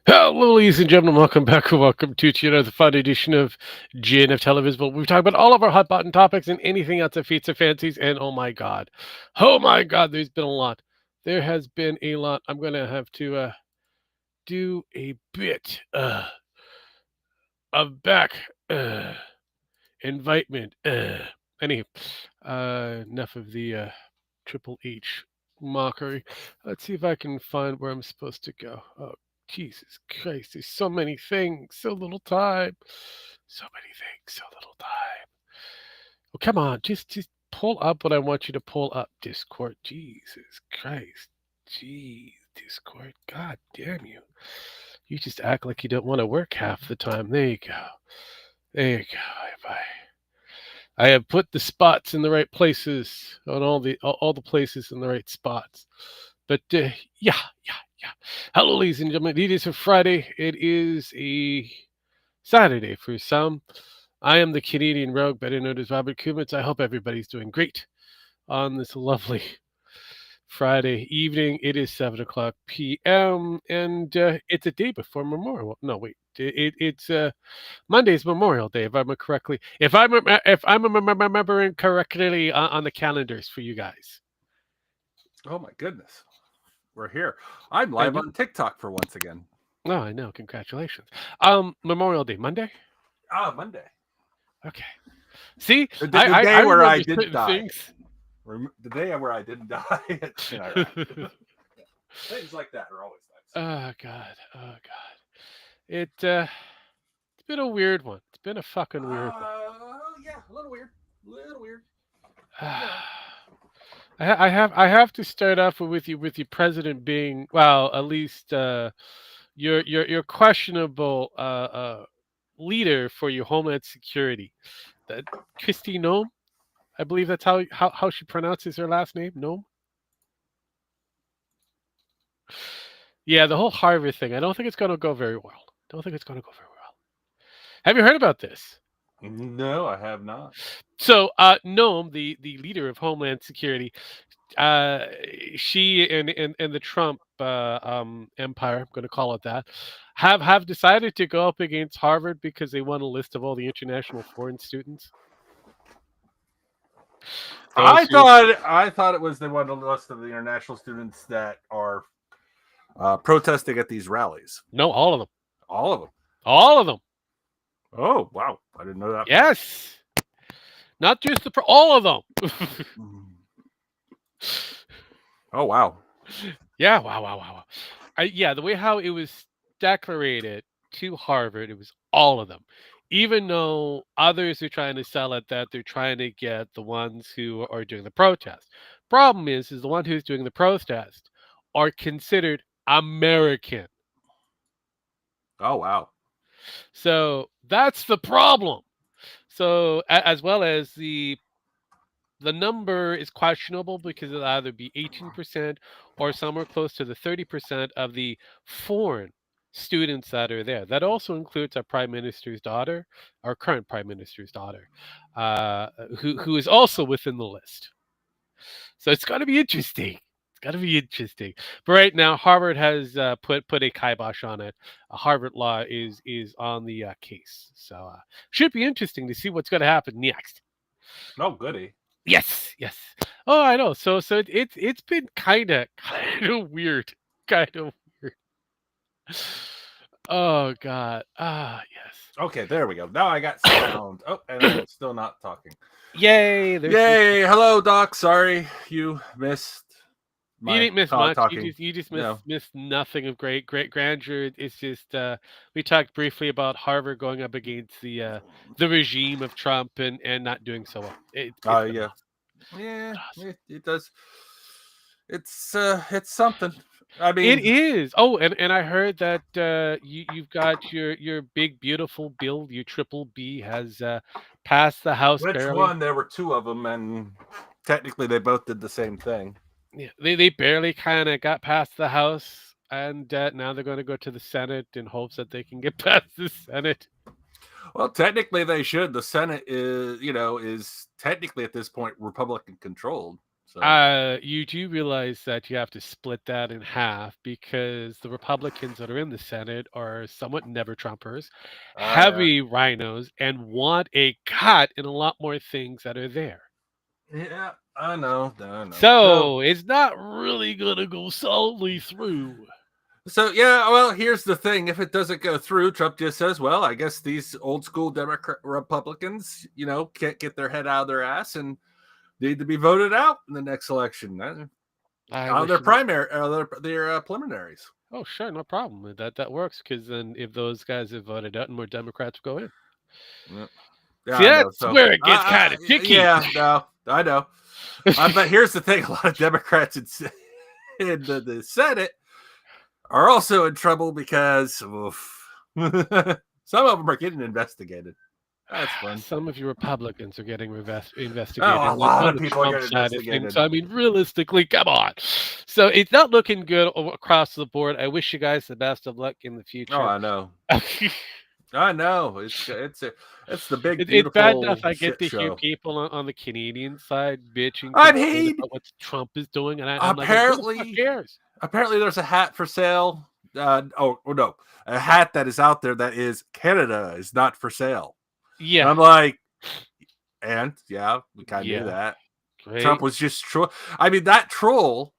Hello, ladies and gentlemen. Welcome back and welcome to another fun edition of GNF Televisable. We talk about all of our hot button topics and anything else that feats our fancies. And oh my God, there's been a lot. There has been a lot. I'm gonna have to do a bit of back uh, invitement. Anyway, enough of the Triple H mockery. Let's see if I can find where I'm supposed to go. Oh, Jesus Christ, there's so many things, so little time. So many things, so little time. Well, come on, just pull up what I want you to pull up, Discord. Jesus Christ. Jeez, Discord. God damn you. You just act like you don't want to work half the time. There you go. There you go. I have put the spots in the right places on all the places in the right spots. But yeah. Hello, ladies and gentlemen. It is a Friday. It is a Saturday for some. I am the Canadian Rogue, better known as Robert Kumitz. I hope everybody's doing great on this lovely Friday evening. It is 7 o'clock p.m. and it's a day before Memorial. No, wait. It's Monday's Memorial Day, if I'm remembering correctly on the calendars for you guys. Oh my goodness. We're here. I'm I live know. on TikTok for once again. Oh, I know. Congratulations. Memorial Day, Monday. Monday. Okay. See, The I day where I remember didn't certain die. things. The day where I didn't die in Iraq. Things like that are always nice. Oh God. It's been a weird one. It's been a fucking weird one. Yeah, a little weird. A little weird. I have to start off with your president being, well, at least your questionable leader for your homeland security, that Christy Nome. I believe that's how she pronounces her last name. Nome. Yeah, the whole Harvard thing. I don't think it's going to go very well. Don't think it's going to go very well. Have you heard about this? No, I have not. So, Noam, the leader of Homeland Security, uh, she and the Trump empire, I'm going to call it that, have decided to go up against Harvard because they want a list of all the international foreign students. Those I who, thought I thought it was they wanted a list of the international students that are protesting at these rallies. no, all of them, All of them. all of them. Oh wow, I didn't know that. Yes, not just all of them. Oh wow. Yeah, wow. Yeah, the way how it was declarated to Harvard, it was all of them. Even though others are trying to sell it that they're trying to get the ones who are doing the protest. Problem is the one who's doing the protest are considered American. Oh wow. So that's the problem. So as well as the number is questionable because it'll either be 18% or somewhere close to the 30% of the foreign students that are there. That also includes our prime minister's daughter, our current prime minister's daughter, who is also within the list. So it's going to be interesting. It's going to be interesting. But right now, Harvard has put a kibosh on it. Harvard Law is on the case, so should be interesting to see what's going to happen next. No goody. Yes. Oh, I know. So it's been kind of weird, kind of weird. Oh God. Yes. Okay, there we go. Now I got sound. Oh, and I'm still not talking. Yay! There's Yay! Hello, Doc. Sorry you missed you my didn't miss much. talking. You just No. missed nothing of great grandeur. It's just we talked briefly about Harvard going up against the regime of Trump and not doing so well. It's been Yeah. awesome. Yeah, Awesome. it does. It's something. I It mean, is. Oh, and I heard that you've got your big beautiful bill. Your triple B has passed the House which barely. one? There were two of them, and technically they both did the same thing. Yeah, they barely kind of got past the House, and now they're going to go to the Senate in hopes that they can get past the Senate. Well, technically they should. The Senate is technically at this point Republican controlled. So You do realize that you have to split that in half because the Republicans that are in the Senate are somewhat never Trumpers, yeah, heavy rhinos, and want a cut in a lot more things that are there. yeah, I know. So it's not really going to go solidly through. So yeah, well, here's the thing: if it doesn't go through, Trump just says, "Well, I guess these old school Democrat Republicans, can't get their head out of their ass and need to be voted out in the next election I out of wish their him. primary, their preliminaries." Oh, sure, no problem. That works because then if those guys have voted out and more Democrats go in. Yeah, yeah, See, I know. that's So, where it gets kind of picky. yeah, no, I know. But here's the thing: a lot of Democrats in the Senate are also in trouble because oof, some of them are getting investigated. That's fun. Some of you Republicans are getting Oh, investigated a lot on of the people are Trump getting side of things. investigated. So, I mean, realistically, come on. So it's not looking good across the board. I wish you guys the best of luck in the Oh, future. I know. I know. It's the big It's bad enough beautiful I get shit to hear show. people on the Canadian side bitching, I complaining mean, about what Trump is doing, and I'm like, who the fuck apparently, cares? apparently, there's a hat for sale. Oh no, a hat that is out there that is Canada is not for sale. And Yeah, I'm like, and yeah, we kind of knew yeah, that. Trump great. was just troll. I mean, that troll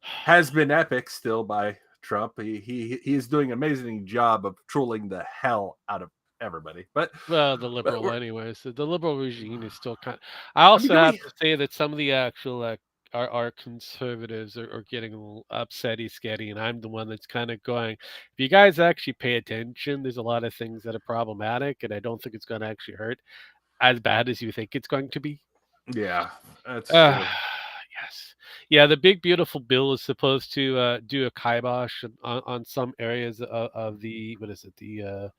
has been epic still by Trump. He is doing an amazing job of trolling the hell out of everybody. Well, the But liberal we're, anyways. The liberal regime is still kind. I I mean, also do have we? to say that some of the actual our conservatives are getting a little upsetty, sketty, and I'm the one that's kind of going. If you guys actually pay attention, there's a lot of things that are problematic, and I don't think it's going to actually hurt as bad as you think it's going to be. Yeah, that's Uh, true. yes, yeah. The big beautiful bill is supposed to do a kibosh on some areas of the what is it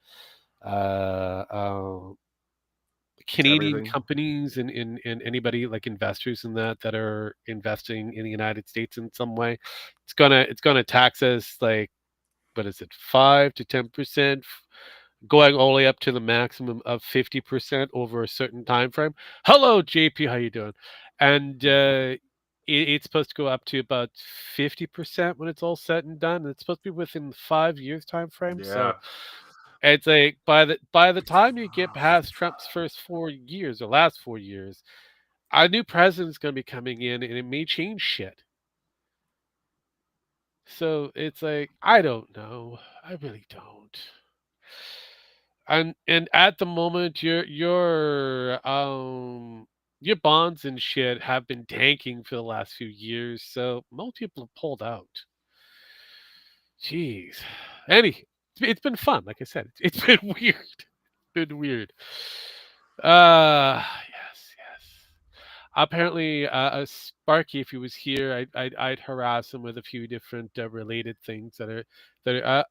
uh, uh, Canadian Everything. companies and anybody like investors in that are investing in the United States in some way. It's gonna tax us like what is it, 5 to 10%, going all the way up to the maximum of 50% over a certain time frame. Hello, JP, how you doing? And it's supposed to go up to about 50% when it's all said and done. And it's supposed to be within 5 years time frame. So Yeah. it's like by the time you get past Trump's first 4 years or last 4 years, a new president's going to be coming in, and it may change shit. So it's like I don't know. I really don't. And at the moment, your bonds and shit have been tanking for the last few years. So most people have pulled out. Jeez. It's been fun. Like I said, it's been weird. It's been weird. Yes. Apparently, Sparky, if he was here, I'd harass him with a few different related things that are.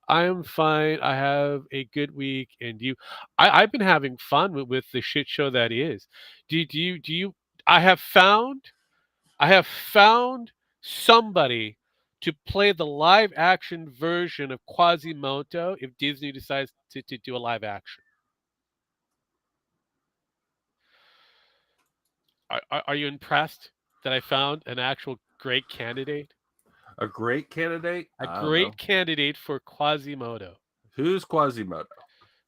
I am fine. I have a good week, and you. I've been having fun with the shit show that is. Do you? I have found. I have found somebody to play the live action version of Quasimodo if Disney decides to do a live action. Are you impressed that I found an actual great candidate? A great candidate? A I don't know. great candidate for Quasimodo. Who's Quasimodo?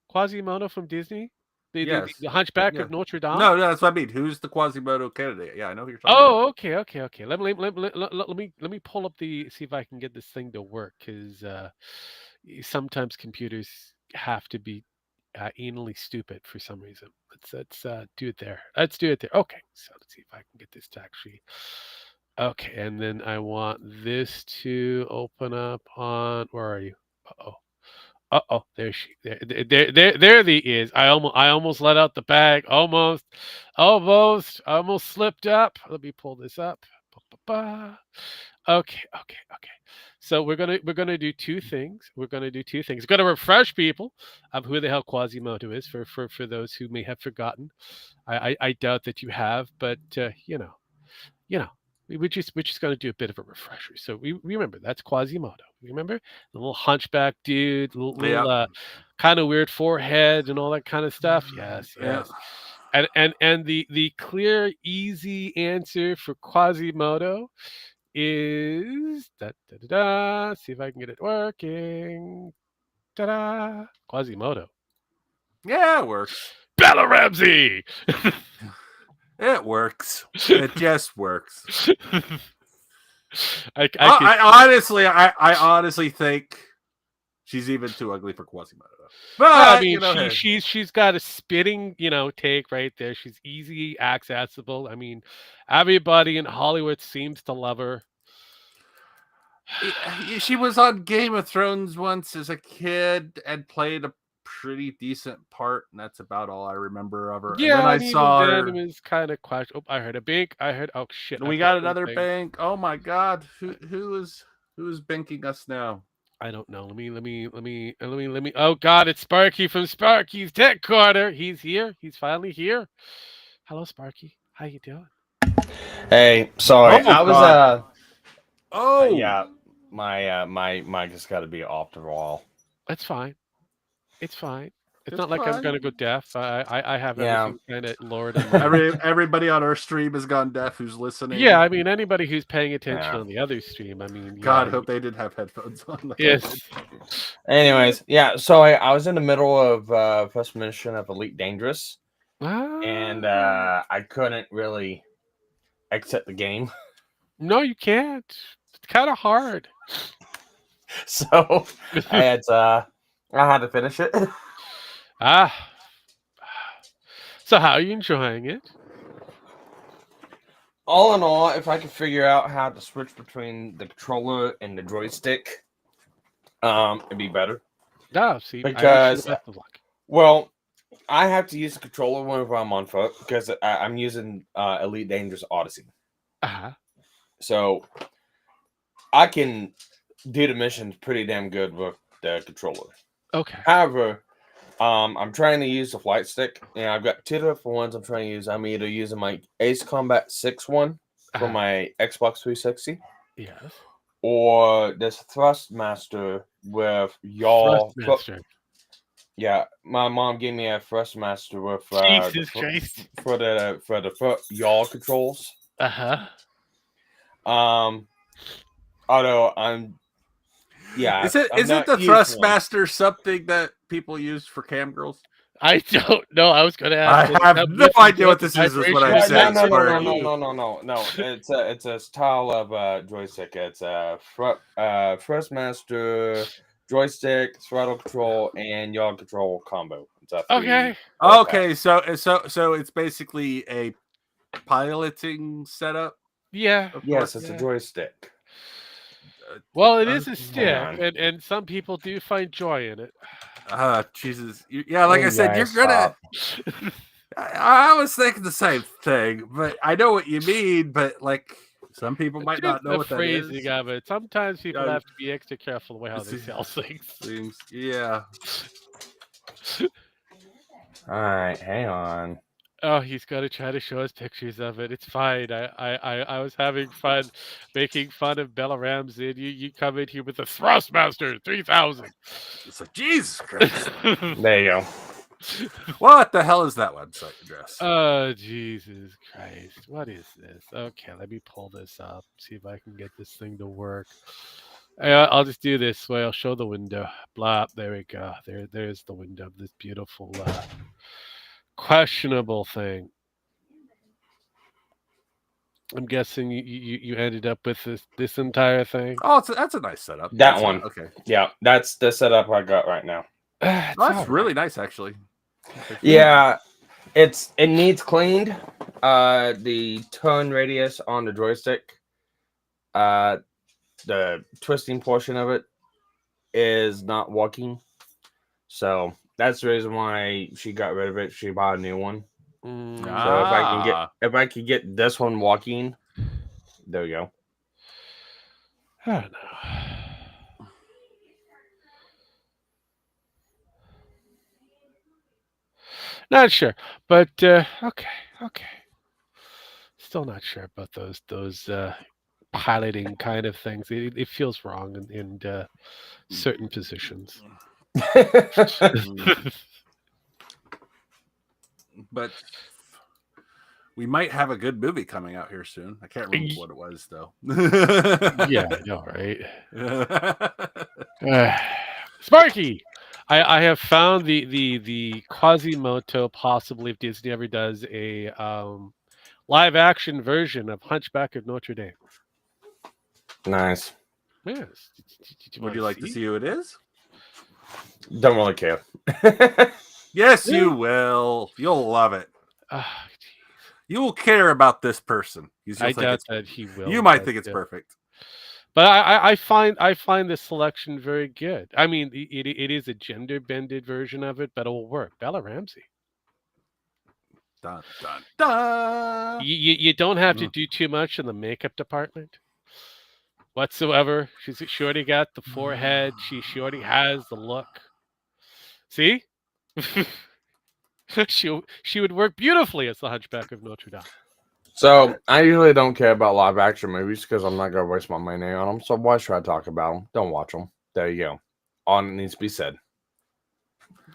Quasimodo from Disney? Yes. The Hunchback Yeah. of Notre Dame? No, that's what I mean. Who's the Quasimodo candidate? Yeah, I know who you're talking about. Oh, okay. Let me pull up the see if I can get this thing to work because sometimes computers have to be anally stupid for some reason. Let's do it there. Let's do it there. Okay, so let's see if I can get this to actually. Okay, and then I want this to open up on. Where are you? Uh-oh. Uh-oh. There the is. I almost let out the bag. Almost slipped up. Let me pull this up. Ba-ba-ba. Okay. So we're gonna do two things. We're gonna refresh people of who the hell Quasimodo is for those who may have forgotten. I doubt that you have, but you know, we're just going to do a bit of a refresher. So we remember that's Quasimodo. Remember the little hunchback dude, little Yeah. kind of weird forehead and all that kind of stuff. Yes, Yeah. yes. And the clear, easy answer for Quasimodo is da da da da. See if I can get it working. Ta da! Quasimodo. Yeah, it works. Bella Ramsey. It works. It just works. I could. I honestly think she's even too ugly for Quasimodo. Well, I But mean, hey. she's got a spitting, take right there. She's easy accessible. I mean, everybody in Hollywood seems to love her. She was on Game of Thrones once as a kid and played a pretty decent part, and that's about all I remember of her. And then Yeah, I and even saw then her. it was kind of question. Oh, I heard a bank. I heard. Oh shit! I We forgot got one another thing. bank. Oh my god, who is banking us now? I don't know. Let me. Oh God, it's Sparky from Sparky's Tech Corner. He's here. He's finally here. Hello, Sparky. How you doing? Hey, sorry. Oh I was god. Oh yeah, my mic has got to be off the wall. It's fine. It's fine. It's it's not like I'm fine. gonna go deaf. I have Yeah. everything kind of lowered in my. Everybody on our stream has gone deaf who's listening. Yeah, I mean anybody who's paying attention Yeah. on the other stream. I mean, God, yeah, hope they didn't have headphones on. Like yes. Anyways, yeah. So I was in the middle of first mission of Elite Dangerous, and Ah, I couldn't really exit the game, no, you can't. It's kind of hard. so I had to finish it. Ah. So how are you enjoying it? All in all, if I could figure out how to switch between the controller and the joystick, it'd be better. Oh, see, I wish you Because the best of luck. Well, I have to use the controller whenever I'm on foot because I'm using Elite Dangerous Odyssey. Uh-huh. So I can do the missions pretty damn good with the controller. Okay. However, I'm trying to use the flight stick, and I've got two different ones I'm trying to use. I'm either using my Ace Combat 6 one for Uh-huh. my Xbox 360, Yes. or this Thrustmaster with y'all. Thrustmaster. Yeah, my mom gave me a Thrustmaster with Jesus Christ. for the foot yaw controls. Uh-huh. Although I'm Is it the Thrustmaster something that people use for cam girls? I don't know. I was going to I ask. have no idea what this is what I'm saying. No. It's a style of joystick. It's a Thrustmaster joystick, throttle control, and yaw control combo. It's a Okay. Okay, so it's basically a piloting setup. Yeah. Yes, it's Yeah. a joystick. Well, it is a stick, on. and some people do find joy in it. Jesus. Yeah, like I said, you're gonna. I was thinking the same thing, but I know what you mean. But like, some people might not know what that is. Phrasing of it. Sometimes people have to be extra careful with how they sell things. Yeah. All right, hang on. Oh, he's got to try to show us pictures of it. It's fine. I was having fun making fun of Bella Ramsey. And you come in here with the Thrustmaster 3000. It's like Jesus Christ. There you go. What the hell is that website address? Oh, Jesus Christ. What is this? Okay, let me pull this up. See if I can get this thing to work. I'll just do this way. I'll show the window. Blah. There we go. There's the window of this beautiful, questionable thing. I'm guessing you ended up with this entire thing. Oh, that's a nice setup. That one. Okay. Yeah, that's the setup I got right now. That's really nice, actually. Yeah, it needs cleaned. The turn radius on the joystick, the twisting portion of it is not working. So that's the reason why she got rid of it. She bought a new one. So if I could get this one walking, there we go. I don't know. Not sure, but okay. Still not sure about those piloting kind of things. It feels wrong in certain positions. But We might have a good movie coming out here soon. I can't remember what it was though. Yeah, I know, right? Sparky, I have found the Quasimodo, possibly if Disney ever does a live action version of Hunchback of Notre Dame. Nice. Yes. Would you like to see who it is? Don't really care. Yes, you will. You'll love it. You will care about this person. I doubt that he will. You might think it's perfect. But I find this selection very good. I mean, it is a gender bended version of it, but it will work. Bella Ramsey. Dun, dun, dun. You don't have to do too much in the makeup department whatsoever. She already got the forehead. She already has the look. See, she would work beautifully as the Hunchback of Notre Dame. So I usually don't care about live action movies because I'm not gonna waste my money on them. So why should I talk about them? Don't watch them. There you go. All it needs to be said.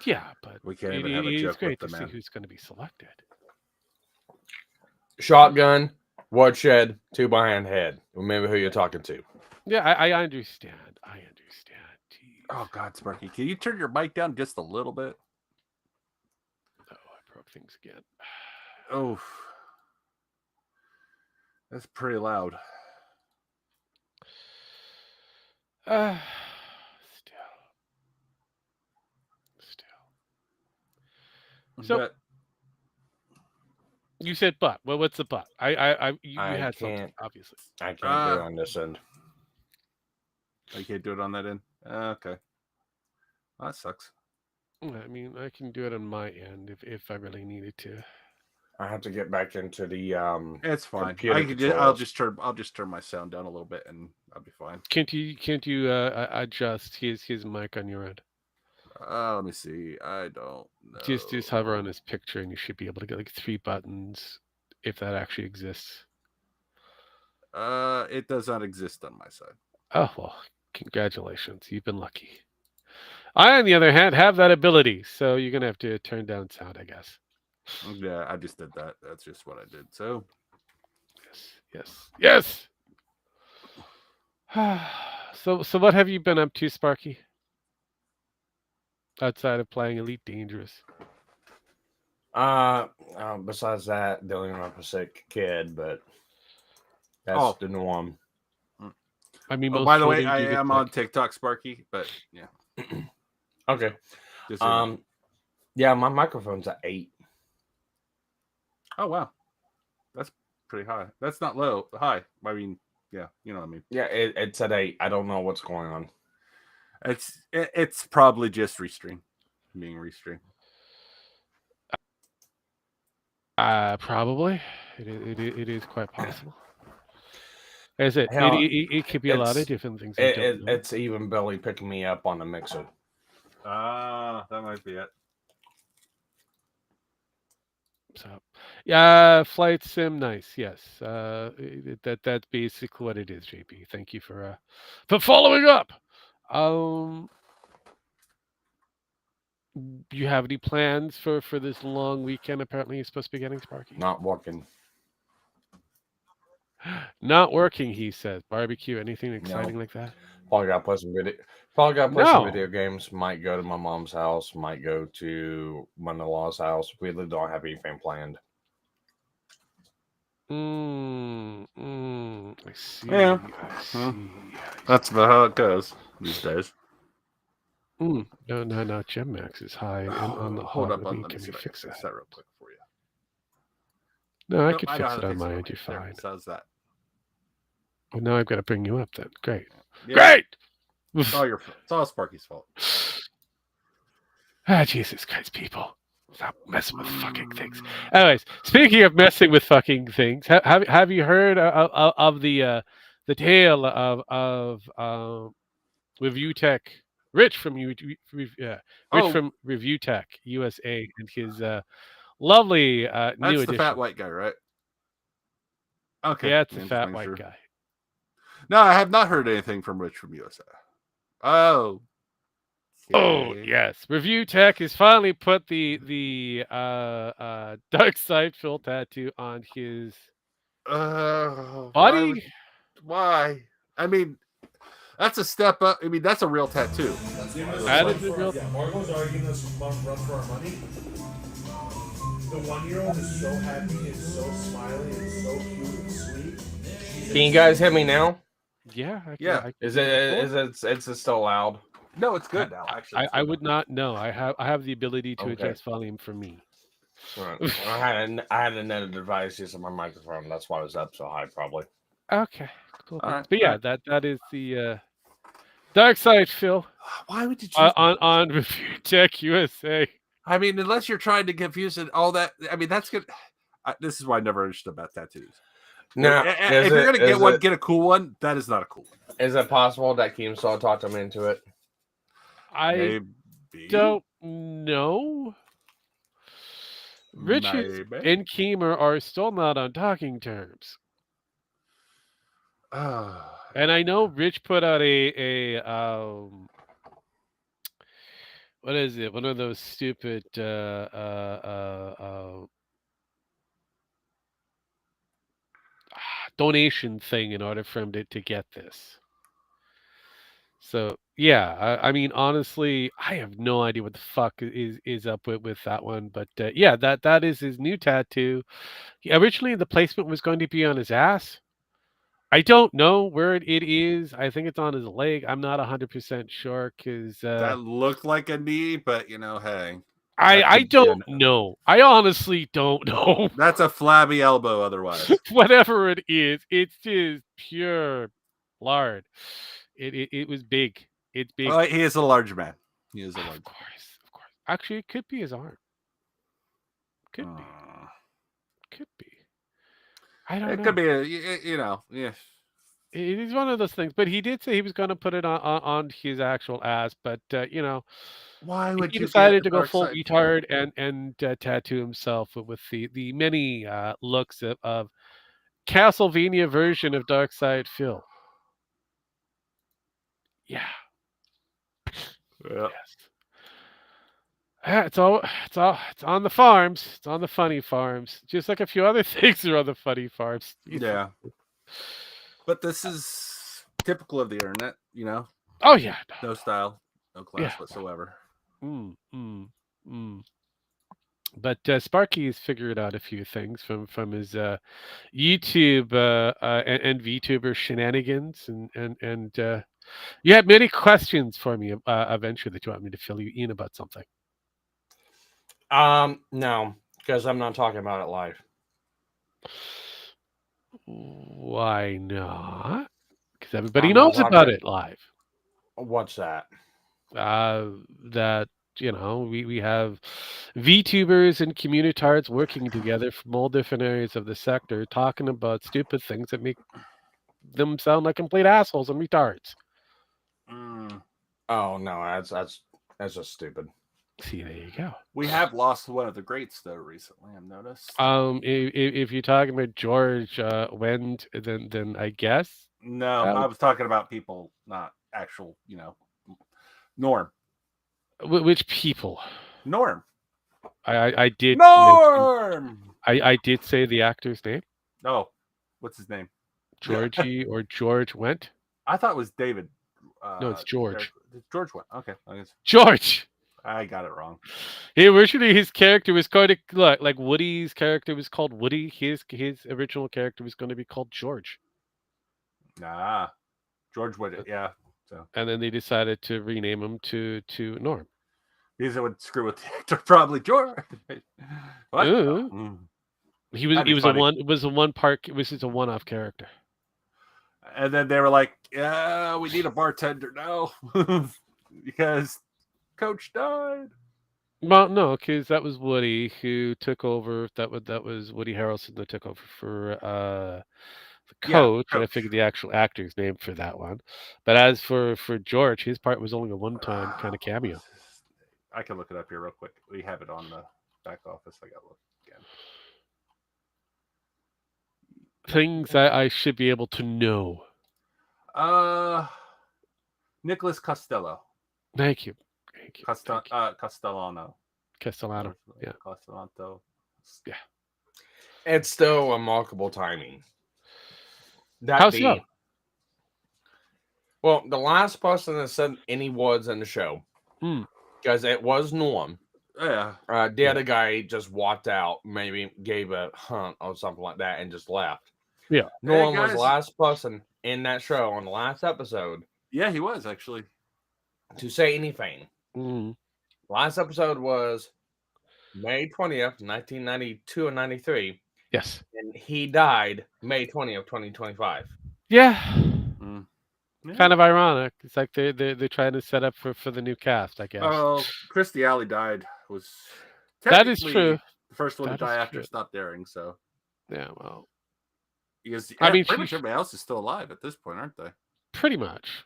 Yeah, but we can't even have a joke great with to the see man. who's going to be selected. Shotgun, woodshed, 2-by-hand head. Remember who you're talking to. Yeah, I understand. I understand. Jeez. Oh God, Sparky, can you turn your mic down just a little bit? Oh, I broke things again. Oh, that's pretty loud. Still. So you said but. Well, what's the but? You had something, obviously. I can't do it on this end. I can't do it on that end. Okay. Well, that sucks. I mean, I can do it on my end if I really needed to. I have to get back into the It's fine. I'll just turn my sound down a little bit and I'll be fine. Can't you adjust his mic on your end? Let me see. I don't know. Just hover on his picture and you should be able to get like 3 buttons if that actually exists. It does not exist on my side. Oh well, congratulations. You've been lucky. I, on the other hand, have that ability, so you're gonna have to turn down sound, I guess. Yeah, I just did that. That's just what I did. So, yes. So what have you been up to, Sparky? Outside of playing Elite Dangerous. Besides that, dealing with a sick kid, but that's the norm. I mean, by the way, I am on TikTok, Sparky, but yeah. Okay. Yeah, my microphone's at 8. Oh wow, that's pretty high. That's not low. High. I mean, yeah, you know what I mean. Yeah, it's at 8. I don't know what's going on. It's probably just being restreamed. Probably. It is quite possible. Is it? It could be a lot of different things. It's even barely picking me up on the mixer. That might be it. So, yeah, flight sim, nice. Yes, that's basically what it is. JP, thank you for following up. You have any plans for this long weekend? Apparently, you're supposed to be getting, Sparky. Not working. Not working, he says. Barbecue, anything exciting like that? Probably got to play some video. Probably got to play some video games. Might go to my mom's house. Might go to my in-law's house. We really don't have anything planned. I see. Yeah. I see. That's about how it goes these days. No. Gem Max is high. On the hold up. Let me fix that real quick for you. No, I could fix it on my end. You're fine. How's that? Well, now I've got to bring you up then. Great. Yeah. Great! It's all your fault. It's all Sparky's fault. Jesus Christ, people. Stop messing with fucking things. Anyways, speaking of messing with fucking things, have you heard of the tale of Review Tech, Rich from from Review Tech USA and his lovely new That's edition. the fat white guy, right? Okay. Yeah, it's the fat white guy. No, I have not heard anything from Rich from USA. Oh. Oh yes, Review Tech has finally put the Dark Side Phil tattoo on his body. Why? I mean, that's a step up. I mean, that's a real tattoo. That is a real. Margot's arguing us run for our money. The 1-year-old is so happy, is so smiley, and so cute and sweet. Can you guys hear me now? Yeah, Yeah. Is it still loud? No, it's good now. Actually, I would not know. I have the ability to Okay. adjust volume for me. Right. I had another device using my microphone. That's why it was up so high, probably. Okay, cool. All right, But yeah, that is the Dark Side Phil why would you choose on Review Tech USA. I mean, unless you're trying to confuse it, all that. I mean, that's good. This is why I never understood about tattoos. Now, if you're gonna get one, get a cool one. That is not a cool one. Is it possible that Keemstar talked him into it? I Maybe. don't know. Richard Maybe. and Keemer are still not on talking terms. And I know Rich put out a what is it? One of those stupid donation thing in order for him to get this. So yeah, I mean honestly, I have no idea what the fuck is up with that one, but yeah, that is his new tattoo. Originally, the placement was going to be on his ass. I don't know where it is. I think it's on his leg. I'm not 100% sure because that looked like a knee, but you know, hey, I don't know. I honestly don't know. That's a flabby elbow. Otherwise, whatever it is, it's just pure lard. It was big. It's big. oh, he is a large man. He is a large. Of course. Actually, it could be his arm. Could be. I don't know. It could be yeah. It is one of those things, but he did say he was going to put it on his actual ass. But why would he you decided to go full retard and tattoo himself with the many looks of Castlevania version of Dark Side Phil. Yeah. Yeah. Yes. It's on the farms. It's on the funny farms. Just like a few other things are on the funny farms. Yeah. But this is typical of the internet, you know. Oh yeah. No style, no class whatsoever. But Sparky has figured out a few things from his YouTube and VTuber shenanigans, and you had many questions for me eventually that you want me to fill you in about something. No, because I'm not talking about it live. Why not? Because everybody knows about it live. What's that? That we have VTubers and communitards working together from all different areas of the sector, talking about stupid things that make them sound like complete assholes and retards. Oh no, that's just stupid. See, there you go. We have lost one of the greats though recently. I've noticed. If you're talking about George Wendt, then I guess. No, I was talking about people, not actual. Norm. Which people? Norm. I did. Norm. I did say the actor's name. Oh, what's his name? Georgie or George Wendt? I thought it was David. No, it's George. George Wendt. Okay, George. I got it wrong. Originally, his character was going to look like Woody's character was called Woody. His original character was going to be called George. Nah, George Wood. Yeah. So. And then they decided to rename him to Norm. Because it would screw with the actor, probably George. What? He was a one. It was a one part. It was just a one-off character. And then they were like, "Yeah, we need a bartender now because Coach died." Well, no, because that was Woody who took over. That was Woody Harrelson that took over for the coach. And I figured the actual actor's name for that one. But as for George, his part was only a one-time kind of cameo. I can look it up here real quick. We have it on the back office. I got to look again. Things I should be able to know. Nicholas Costello. Thank you. Thank you. Thank you. Castellano. Castellano. Yeah. Castellanto. Yeah. It's still remarkable timing. How's so? Well, the last person that said any words in the show, because it was Norm. Yeah. The other guy just walked out, maybe gave a hunt or something like that, and just left. Yeah. Norm was the last person in that show on the last episode. Yeah, he was actually. To say anything. Mm. Last episode was May 20th, 1992 and 93. Yes. And he died May 20th, 2025. Yeah. Yeah. Kind of ironic. It's like they're trying to set up for the new cast, I guess. Oh, Christy Alley died. Was that is true. The first one that to die after true. it stopped airing. So yeah, well, because I mean, pretty much everybody else is still alive at this point, aren't they? Pretty much.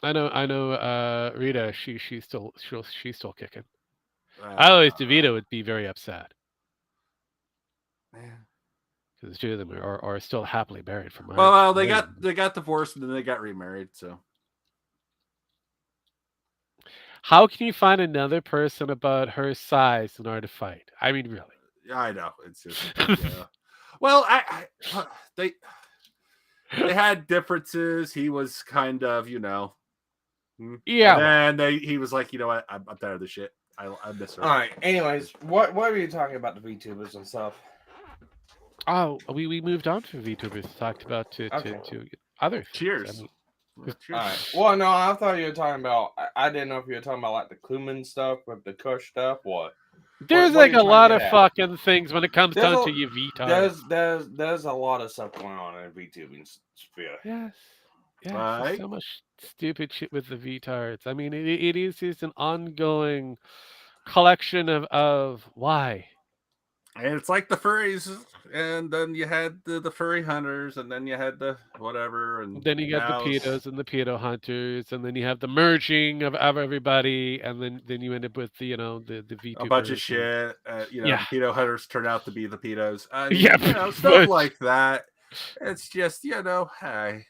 I know. Rita, she's still kicking. Alois DeVito would be very upset. Because the two of them are still happily married from my. Well, they got divorced and then they got remarried. So how can you find another person about her size in order to fight? I mean, really. Yeah, I know. It's just yeah. Well, they had differences. He was kind of, Yeah. And he was like, you know what? I'm tired of this shit. I miss her. All right. Anyways, what were you talking about the VTubers and stuff? Oh, we moved on from VTubers. Talked about to other things. Cheers. I mean, Cheers. All right. Well, no, I thought you were talking about. I didn't know if you were talking about like the Kluman stuff with the Kush stuff. What? There's what like a lot of fucking things when it comes down to your VTubers. There's a lot of stuff going on in VTubing sphere. Yes. Yeah, right? so much stupid shit with the VTards. I mean, it is just an ongoing collection of why. And it's like the furries, and then you had the furry hunters, and then you had the whatever, and then you got the pedos and the pedo hunters, and then you have the merging of everybody, and then you end up with the VTubers. A bunch of shit. The pedo hunters turn out to be the pedos. Stuff like that. It's just hey.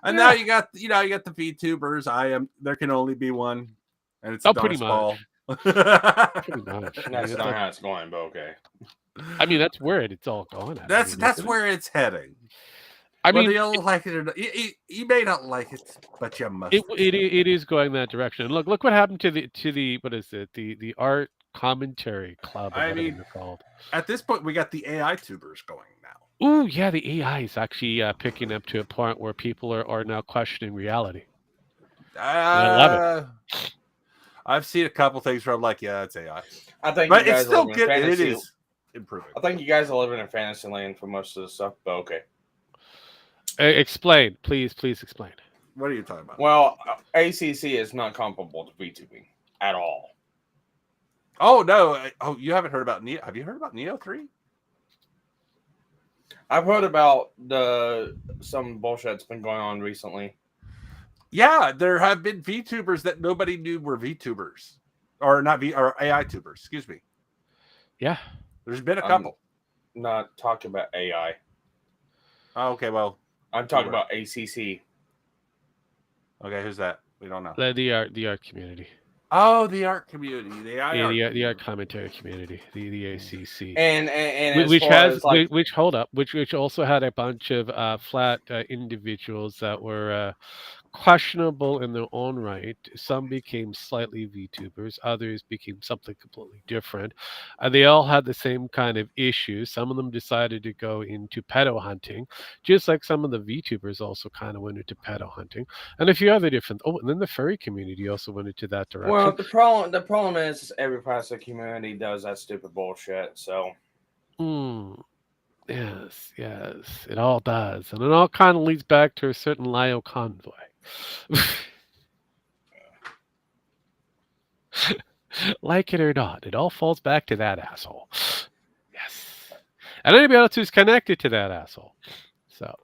And now you got the VTubers. There can only be one, and it's pretty ball. much. Pretty much. That's not how it's going, but okay. I mean, that's where it's all going. That's where it's heading. I mean, whether you'll like it or not, you may not like it, but you must. It is going that direction. Look what happened to the what is it? The art commentary club. I mean, they're called. At this point, we got the AI tubers going now. Oh yeah, the AI is actually picking up to a point where people are now questioning reality. I love it. I've seen a couple things where I'm like, yeah, it's AI. I think, but it's still good. It is improving. I think you guys are living in fantasy land for most of the stuff, but okay. Explain, please explain. What are you talking about? Well, ACC is not comparable to VTubing at all. Oh no! Oh, you haven't heard about Neo? Have you heard about Neo 3? I've heard about some bullshit that's been going on recently. Yeah, there have been VTubers that nobody knew were VTubers, or not or AI tubers. Excuse me. Yeah, there's been a couple. Not talking about AI. Oh, okay, well, I'm talking about ACC. Okay, who's that? We don't know. The art community. Oh, the art community, the art commentary community, the ACC, and which also had a bunch of flat individuals that were questionable in their own right. Some became slightly VTubers, others became something completely different. They all had the same kind of issues. Some of them decided to go into pedo hunting, just like some of the VTubers also kind of went into pedo hunting, and a few other different. Oh, and then the furry community also went into that direction. Well, the problem is every part of the community does that stupid bullshit. So. Yes, it all does, and it all kind of leads back to a certain Lio convoy. Like it or not, it all falls back to that asshole. Yes, and anybody else who's connected to that asshole. So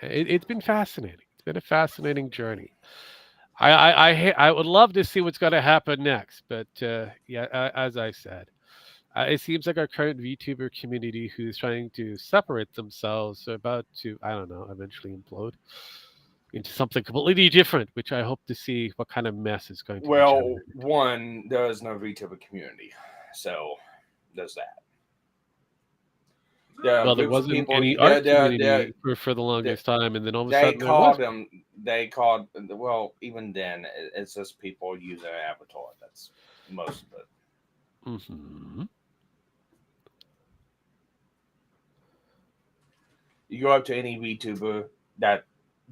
it's been fascinating. It's been a fascinating journey. I would love to see what's going to happen next, but as I said, it seems like our current VTuber community, who's trying to separate themselves, are about to, I don't know, eventually implode. into something completely different, which I hope to see what kind of mess is going to be Well, generated. one, there is no VTuber community, so there's that. Well, there wasn't any art community for the longest time, and then all of a sudden there was. They called, well, even then, it's just people using an avatar. That's most of it. Mm-hmm. You go up to any VTuber that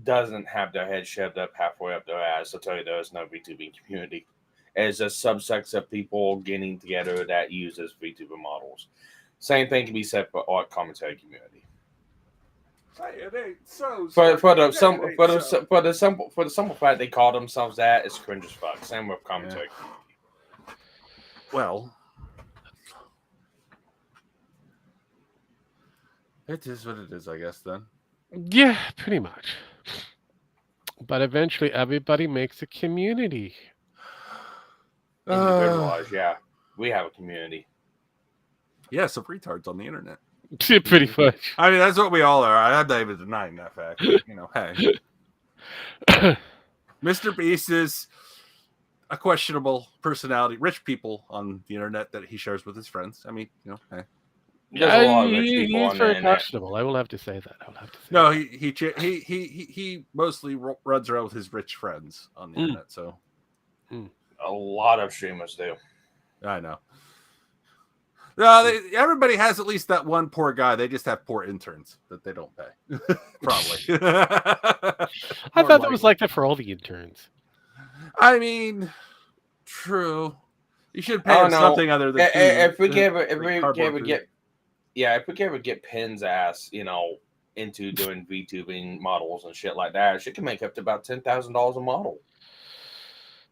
doesn't have their head shoved up halfway up their ass, they'll tell you there is no VTubing community. It's a subsect of people getting together that uses VTuber models. Same thing can be said for art commentary community. For the simple fact they call themselves that, it's cringe as fuck. Same with commentary community. Well, it is what it is, I guess, then. Yeah, pretty much. But eventually, everybody makes a community. Individualized, yeah. We have a community. Yeah, some retards on the internet. Pretty much. I mean, that's what we all are. I'm not even denying that fact. You know, hey. Mr. Beast is a questionable personality. Rich people on the internet that he shares with his friends. I mean, you know, hey. There's a lot of rich people he's on very the internet. questionable. I will have to say that. No, he mostly runs around with his rich friends on the internet. So a lot of streamers do. I know. No, everybody has at least that one poor guy. They just have poor interns that they don't pay. Probably. I thought that was like that for all the interns. I mean, true. You should pay him something other than if we ever get Pin's ass, into doing VTubing models and shit like that, she can make up to about $10,000 a model.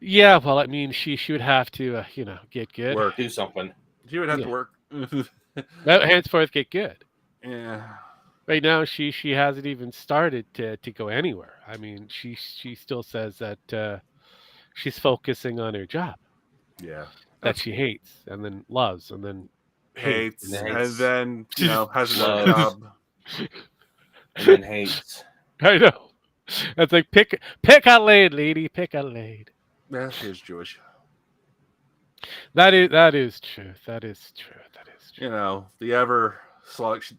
Yeah, well, I mean, she would have to, get good. Work, do something. She would have to work. Henceforth, get good. Yeah. Right now, she hasn't even started to go anywhere. I mean, she still says that she's focusing on her job. Yeah. That she hates and then loves and then hates and then has another job and then hates. I know. That's like pick a lane, lady. Pick a lane. Yeah, she is Jewish. That is true. That is true. The ever selection.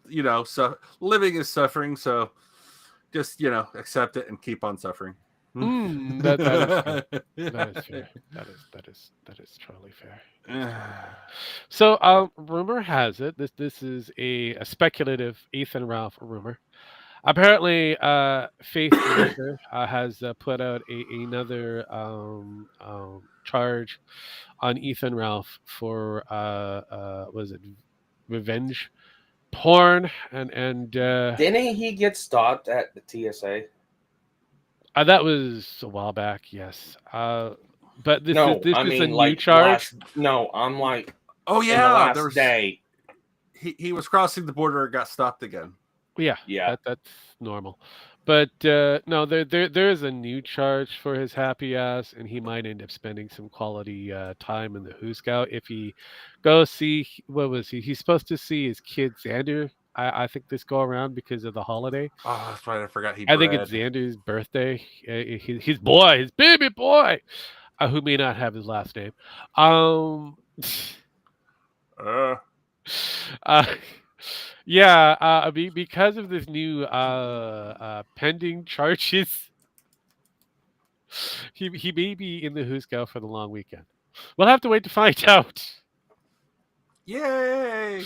Living is suffering, so just accept it and keep on suffering. That is fair. That is totally fair. So, rumor has it this is a speculative Ethan Ralph rumor. Apparently, Faith Baker has put out another charge on Ethan Ralph for was it revenge porn and didn't he get stopped at the TSA? That was a while back, yes. But this is a new charge. I'm like, oh yeah, the last day he was crossing the border and got stopped again. Yeah. That's normal. But no, there is a new charge for his happy ass, and he might end up spending some quality time in the Who Scout if he goes see what was he? He's supposed to see his kid Xander. I think this go around because of the holiday. Oh, that's right. I forgot I think it's Xander's birthday. His boy, his baby boy, who may not have his last name. Yeah, because of this new pending charges, he may be in the Who Scout for the long weekend. We'll have to wait to find out. Yay!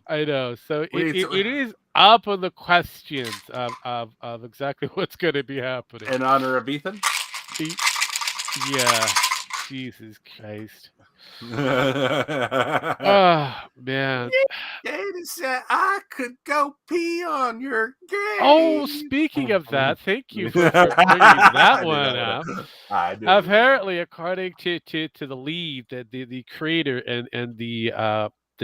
I know. So it is up on the questions of exactly what's going to be happening. In honor of Ethan? Yeah. Jesus Christ. Oh, man. I could go pee on your grave. Oh, speaking of that, thank you for bringing that one up. Apparently, according to the lead, the creator and the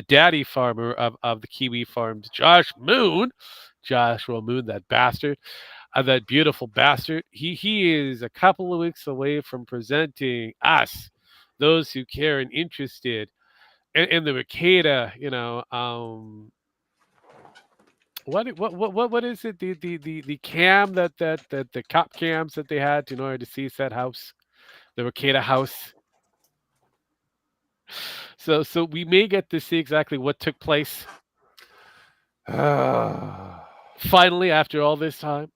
daddy farmer of the Kiwi Farms, Joshua Moon, that bastard, that beautiful bastard, he is a couple of weeks away from presenting us, those who care and interested, in the Makeda, What is it? The cam that the cop cams that they had in order to see that house, the Ricada house. So we may get to see exactly what took place finally after all this time.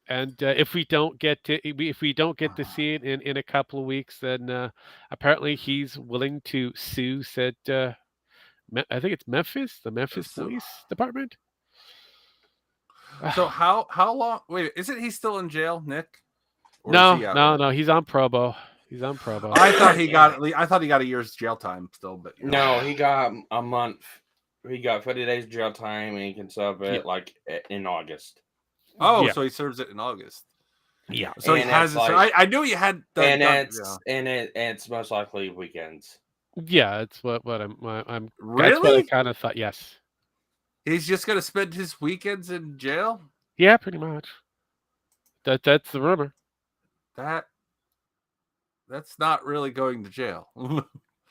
And if we don't get to see it in a couple of weeks, then apparently he's willing to sue said I think it's Memphis, the Memphis So- Police Department. So how long? Wait, isn't he still in jail, Nick? Or is No, he out no, with it? no. He's on probo. He's on probo. I thought he got a year's jail time still, but No, he got a month. He got 30 days jail time, and he can serve it like in August. Oh, Yeah. so he serves it in August. Yeah. So he And has. it's It, like- I knew he had. And yeah. it's most likely weekends. Yeah, it's what I'm that's what I Really? kind of thought. Yes. He's just gonna spend his weekends in jail. Yeah, pretty much. That's the rumor. That's not really going to jail.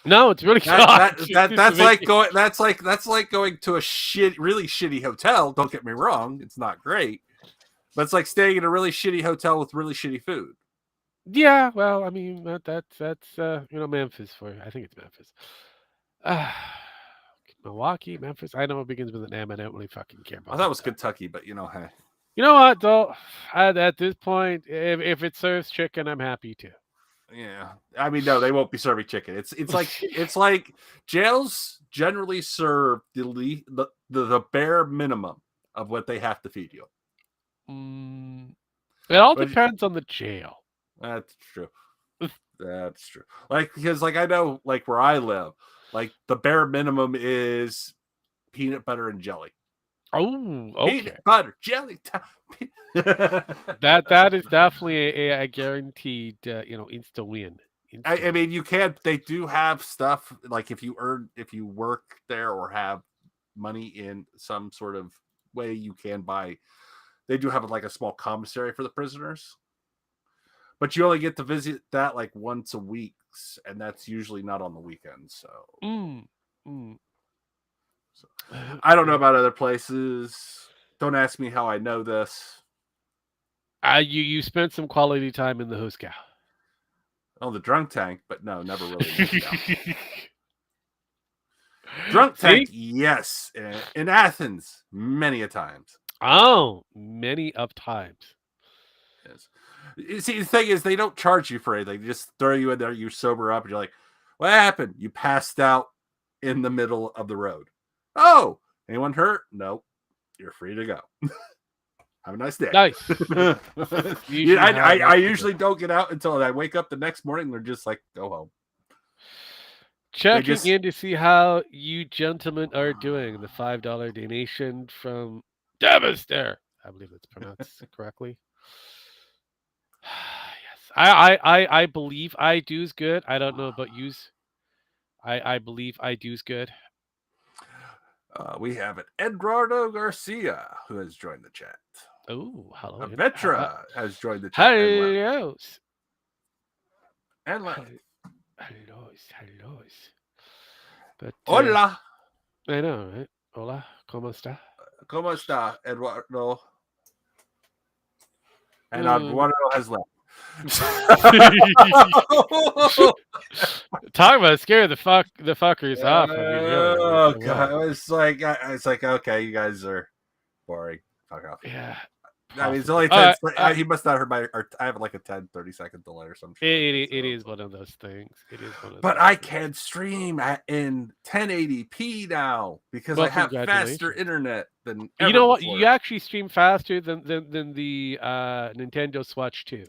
No, it's really not. That's like going. That's like going to a really shitty hotel. Don't get me wrong; it's not great, but it's like staying in a really shitty hotel with really shitty food. Yeah, well, I mean that's Memphis for you. I think it's Memphis. Milwaukee, Memphis. I know it begins with an M. I don't really fucking care about. I thought it was that. Kentucky, but hey. You know what, though? At this point, if it serves chicken, I'm happy to. Yeah, I mean, no, they won't be serving chicken. It's like jails generally serve the bare minimum of what they have to feed you. It all But- depends on the jail. That's true. That's true. Because I know where I live, the bare minimum is peanut butter and jelly. Oh, okay. Peanut butter jelly time. That is definitely a guaranteed, insta win. I mean, you can. They do have stuff like if you work there or have money in some sort of way, you can buy. They do have a small commissary for the prisoners, but you only get to visit that once a week, and that's usually not on the weekends. So, So, I don't know about other places. Don't ask me how I know this. You spent some quality time in the Huskow. Oh, the drunk tank, but no, never really. Drunk tank, yes, in Athens, many a times. Oh, many of times. Yes. You see, the thing is, they don't charge you for anything. They just throw you in there. You sober up, and you're like, "What happened? You passed out in the middle of the road." Oh, anyone hurt? No, you're free to go. Have a nice day. Nice. I usually don't get out until I wake up the next morning. They're just like, go home. Checking in to see how you gentlemen are doing. The $5 donation from Devastator. I believe it's pronounced correctly. Yes. I believe I do's good. I don't know about yous. I believe I do's good. We have an Eduardo Garcia who has joined the chat. Oh, hello. Vetra has joined the chat. Hello. And left. Hello. But, Hola. I know, right? Hola, ¿cómo está? ¿Cómo está, Eduardo? And Eduardo has left. Talk about scare the fuckers off. I mean, really, oh god, it's like okay, you guys are boring. Fuck off. Yeah. I mean, it's only 10, he must not heard my. Or I have a 10-30 second delay or something. It is one of those things. It is one of. But I can stream in 1080p now because I have faster internet than. You know what? Before. You actually stream faster than the Nintendo Switch 2.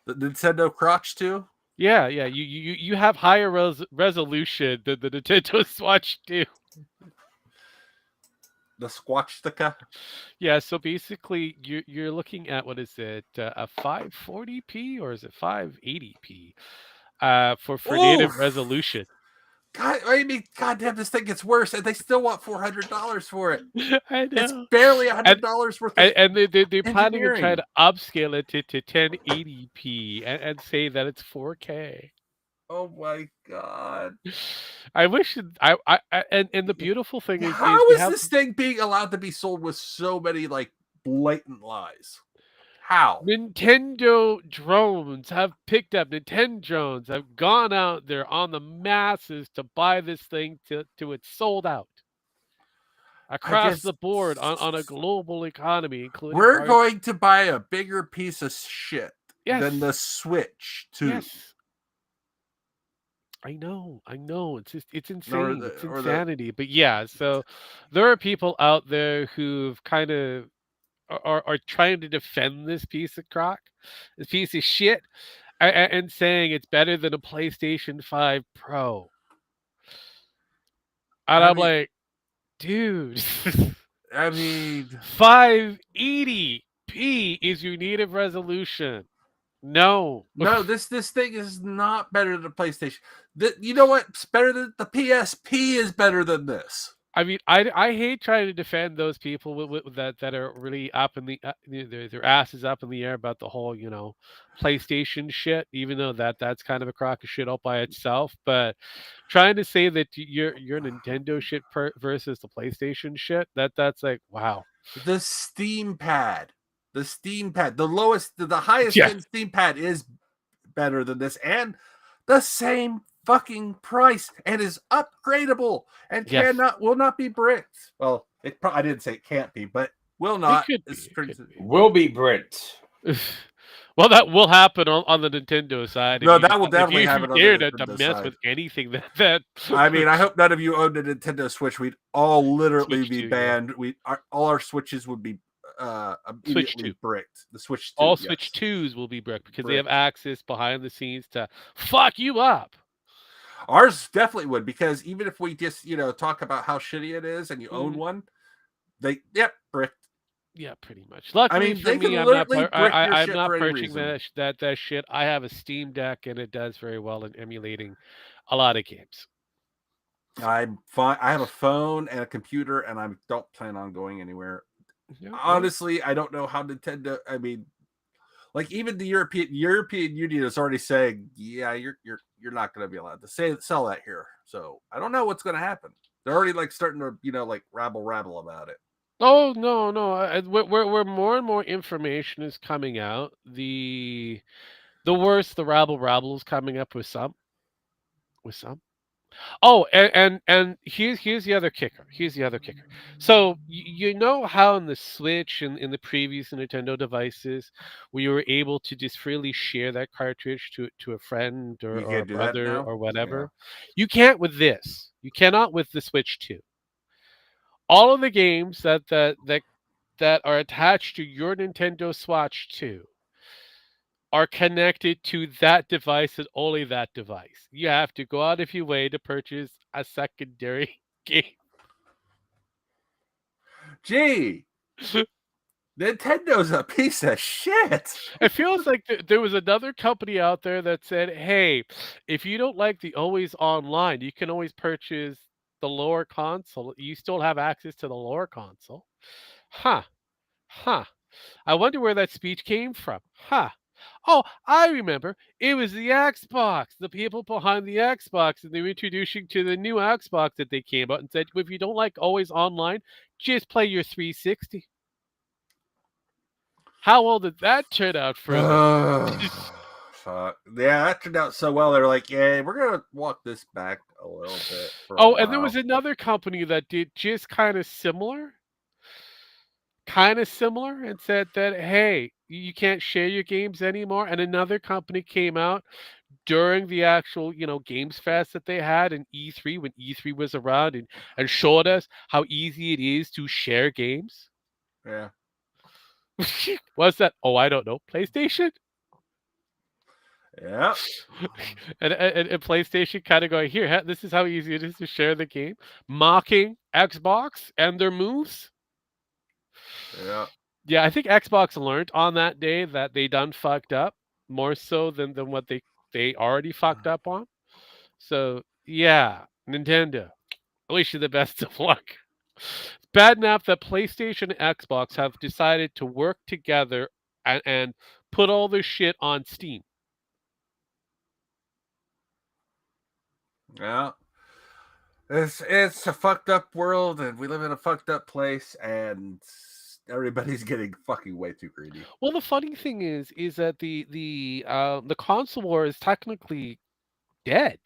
The Nintendo Crotch 2. Yeah. You have higher resolution than the Nintendo Switch 2. The Squatchtica. Yeah, so basically you're looking at what is it, a 540p or is it 580p for native resolution. God, I mean, goddamn, this thing gets worse, and they still want $400 for it. I know. It's barely $100 worth. And they're planning to try to upscale it to 1080p and say that it's 4K. Oh my god! I wish and the beautiful thing is How we is have this thing being allowed to be sold with so many like blatant lies? How? Nintendo drones have picked up. Nintendo drones have gone out there on the masses to buy this thing to it's sold out I across just the board on a global economy, including we're parts. going to buy a bigger piece of shit than the Yes, Switch too, yes. I know. It's just it's or insane. It's the insanity. But yeah, so there are people out there who've kind of are trying to defend this piece of crock, this piece of shit, and saying it's better than a PlayStation 5 Pro. And I I'm mean, like, dude, I mean, 580p is your native resolution. No. no, this thing is not better than the PlayStation. You know what's better than the PSP is better than this. I mean, I hate trying to defend those people that are really up in the their asses up in the air about the whole PlayStation shit, even though that's kind of a crock of shit all by itself. But trying to say that your Nintendo shit versus the PlayStation shit, that's like wow. The Steam Pad, the highest Yeah. end Steam Pad is better than this, and the same fucking price, and is upgradable, and Yes. will not be bricked. Well, I didn't say it can't be, but will It not. could be. It could be. Will be Brit. Well, that will happen on the Nintendo side. No, that will definitely if you happen on dare the to Nintendo mess side. with anything that I mean, I hope none of you owned a Nintendo Switch. We'd all literally Switch be 2, yeah. banned. All our Switches would be Switch immediately 2. bricked. The Switch 2, All yes. Switch 2s will be bricked because they have Bricked. access behind the scenes to fuck you up. Ours definitely would, because even if we just talk about how shitty it is and you own one, bricked. Yeah, pretty much. Luckily for they me, can I'm not literally brick your I'm shit not for any purchasing reason. that shit. I have a Steam Deck and it does very well in emulating a lot of games. I'm fine. I have a phone and a computer, and I don't plan on going anywhere. Yeah, Honestly, I don't know how Nintendo. I mean, like even the European Union is already saying, yeah, you're not going to be allowed to sell that here. So I don't know what's going to happen. They're already like starting to like rabble about it. Oh no, no! Where more and more information is coming out, the worse the rabble is coming up with some. Oh, and here's the other kicker. Here's the other kicker. So you know how in the Switch and in the previous Nintendo devices, we were able to just freely share that cartridge to a friend You or a can't do that brother now. or whatever. Yeah. You can't with this. You cannot with the Switch 2. All of the games that are attached to your Nintendo Switch 2 are connected to that device and only that device. You have to go out of your way to purchase a secondary game. Gee, Nintendo's a piece of shit. It feels like there was another company out there that said, "Hey, if you don't like the always online, you can always purchase the lower console. You still have access to the lower console." Huh. Huh. I wonder where that speech came from. Huh. Oh, I remember. It was the Xbox, the people behind the Xbox, and they were introducing to the new Xbox that they came out and said, if you don't like always online, just play your 360. How well did that turn out for them? Fuck. Yeah, that turned out so well. They're like, yeah, we're gonna walk this back a little bit. Oh, and there was another company that did just kind of similar, and said that, hey, you can't share your games anymore. And another company came out during the actual, Games Fest that they had in E3 when E3 was around and showed us how easy it is to share games. Yeah. What's that? Oh, I don't know. PlayStation? Yeah. and PlayStation kind of going, here, this is how easy it is to share the game. Mocking Xbox and their moves. Yeah. Yeah, I think Xbox learned on that day that they done fucked up more so than what they already fucked up on. So yeah, Nintendo, I wish you the best of luck. It's bad enough that PlayStation and Xbox have decided to work together and put all this shit on Steam. Yeah. It's a fucked up world, and we live in a fucked up place, and everybody's getting fucking way too greedy. Well, the funny thing is that the console war is technically dead.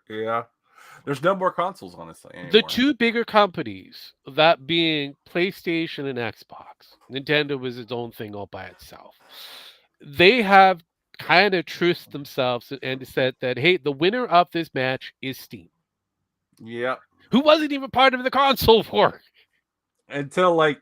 Yeah. There's no more consoles, honestly, The anymore. two bigger companies, that being PlayStation and Xbox, Nintendo was its own thing all by itself. They have kind of truced themselves and said that, hey, the winner of this match is Steam, Yeah. who wasn't even part of the console war. Until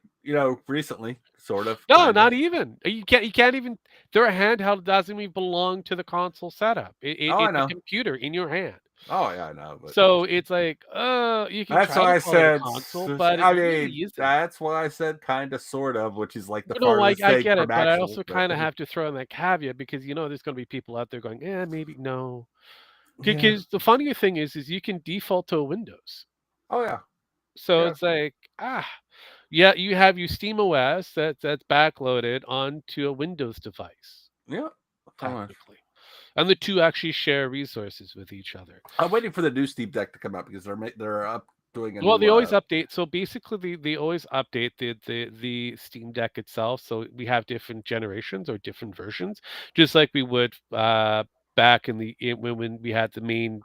recently, sort of. No, Kinda. not even. You can't even. Their handheld doesn't even belong to the console setup. Oh, I It's a know. computer in your hand. Oh yeah, I know. But So it's like, you can that's try why to I call it a said. console, but I it really mean, isn't. that's why I said kind of, sort of, which is like the No, I farthest thing get from it, but I actual. also But kind of have to throw in that caveat because there's going to be people out there going, maybe no. yeah. Because the funny thing is you can default to Windows. Oh yeah. So Yeah. it's like, yeah, you have your Steam OS that's backloaded onto a Windows device, Yeah. Pretty much. technically. And the two actually share resources with each other. I'm waiting for the new Steam Deck to come out because they're up doing a Well, new. they always update. So basically, they always update the Steam Deck itself. So we have different generations or different versions, just like we would back when we had the main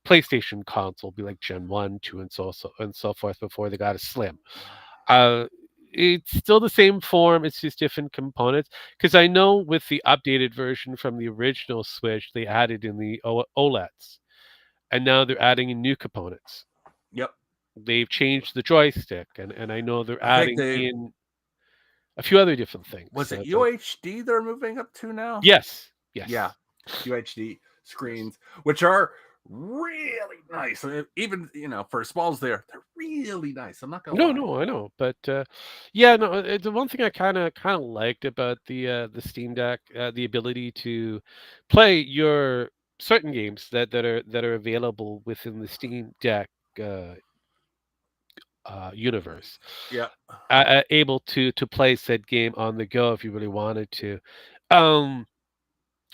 PlayStation console, be like Gen 1, 2, and so forth before they got a Slim. Uh, it's still the same form. It's just different components. Because I know with the updated version from the original Switch, they added in the OLEDs, and now they're adding in new components. Yep. They've changed the joystick, and I know they're I think adding they in a few other different things. was So it it's like, UHD they're moving up to now? yes, yes, Yeah. UHD screens, which are really nice. Even for as small as they're really nice. I'm not gonna lie. No, I know, but yeah, no. The one thing I kind of liked about the Steam Deck, the ability to play your certain games that are available within the Steam Deck uh, universe, Yeah. able to play said game on the go if you really wanted to. Um,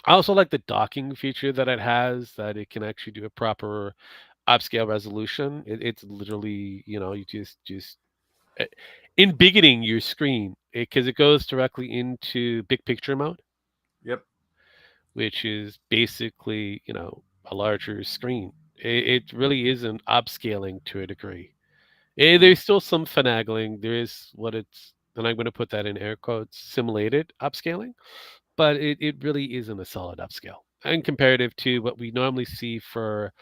I also like the docking feature that it has, that it can actually do a proper upscale resolution. It's literally, you just uh, embiggening your screen because it goes directly into big picture mode, Yep. which is basically, a larger screen. It really is an upscaling to a degree. There's still some finagling. There is what it's, and I'm going to put that in air quotes, simulated upscaling, but it really isn't a solid upscale. And comparative to what we normally see for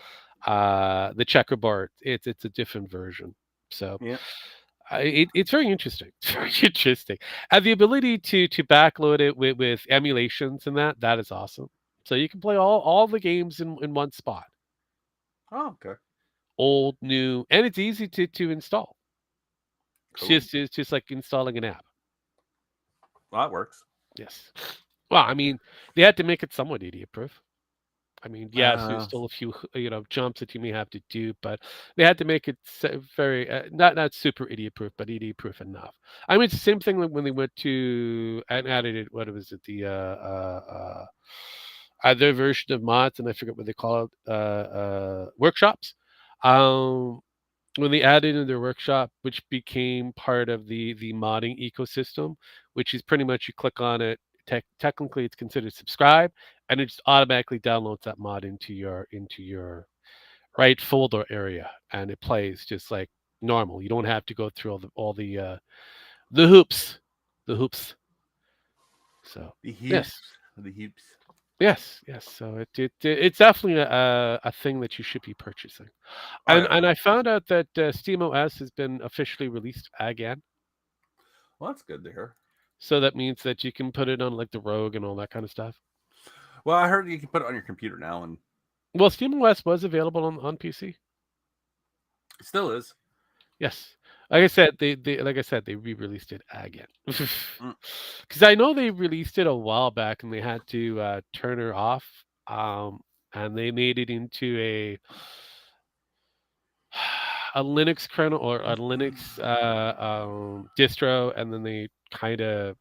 the checkerboard, it's a different version. So Yeah. it's very interesting. It's very interesting. And the ability to backload it with emulations and that is awesome. So you can play all the games in one spot, Oh, okay. old, new, and it's easy to install. Cool. It's just like installing an app. Well, that works. Yes. Well, I mean, they had to make it somewhat idiot proof. I mean, yes, there's still a few, jumps that you may have to do, but they had to make it very not super idiot proof, but idiot proof enough. I mean, it's the same thing like when they went to and added it. What was it? Their version of mods, and I forget what they call it. Workshops. Um, when they added in their workshop, which became part of the modding ecosystem, which is pretty much you click on it. Technically, it's considered subscribe, and it just automatically downloads that mod into your right folder area, and it plays just like normal. You don't have to go through the hoops, the hoops. So The yes, heaps. The heaps. yes. So it's definitely a thing that you should be purchasing. Oh, And yeah. and I found out that SteamOS has been officially released again. Well, that's good to hear. So that means that you can put it on like the Rogue and all that kind of stuff. Well, I heard you can put it on your computer now, and Well, SteamOS was available on PC. it still is. Yes. Like I said, they re-released it again. Because I know they released it a while back and they had to turn her off. And they made it into a Linux kernel or a Linux distro, and then they kind of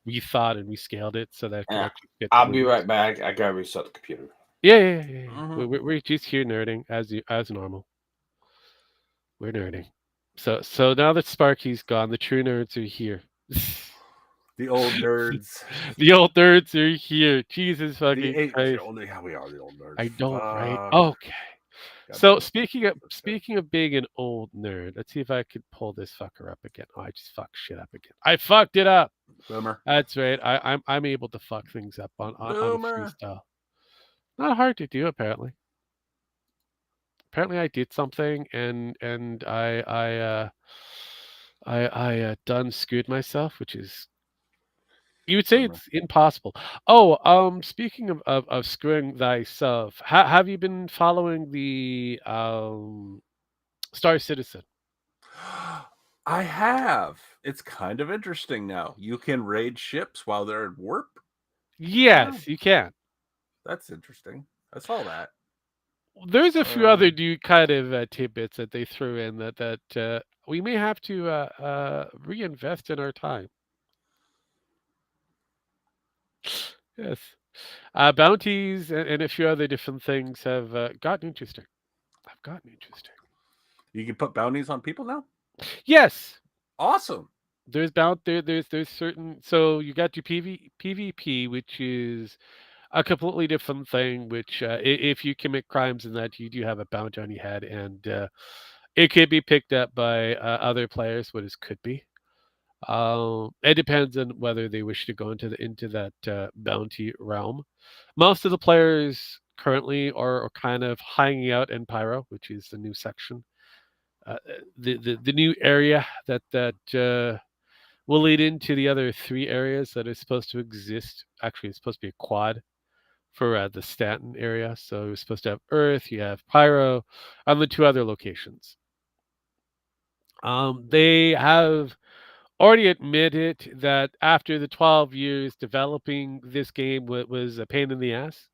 rethought and rescaled it so that it could Yeah. actually fit I'll be Windows. right back. I gotta reset the computer. Yeah. we're just here nerding as normal. We're nerding. So now that Sparky's gone, the true nerds are here. The old nerds. The old nerds are here. Jesus The fucking eight. Christ. Yeah, we are the old nerds. I don't, right? Fuck. Okay. God So damn it. speaking of being an old nerd, let's see if I could pull this fucker up again. Oh, I just fucked shit up again. I fucked it up. Boomer. That's right. I'm able to fuck things up on a Boomer. freestyle. Not hard to do apparently. Apparently I did something and I done screwed myself, which is you would say Bummer. it's impossible. Oh, speaking of screwing thyself, have you been following the Star Citizen? I have. It's kind of interesting now. You can raid ships while they're at warp. Yes, you can. That's interesting. I saw that. There's a few other new kind of tidbits that they threw in that we may have to reinvest in our time. Yes. Bounties and a few other different things have gotten interesting. Have gotten interesting. You can put bounties on people now? Yes. Awesome. There's there's certain so you got your PvP, which is a completely different thing. Which if you commit crimes in that, you do have a bounty on your head, and it could be picked up by other players. What it could be. It depends on whether they wish to go into that bounty realm. Most of the players currently are kind of hanging out in Pyro, which is the new section, the new area that will lead into the other 3 areas that are supposed to exist. Actually, it's supposed to be a quad for the Stanton area. So you're supposed to have Earth, you have Pyro, and the 2 other locations. They have already admitted that after the 12 years developing this game was a pain in the ass.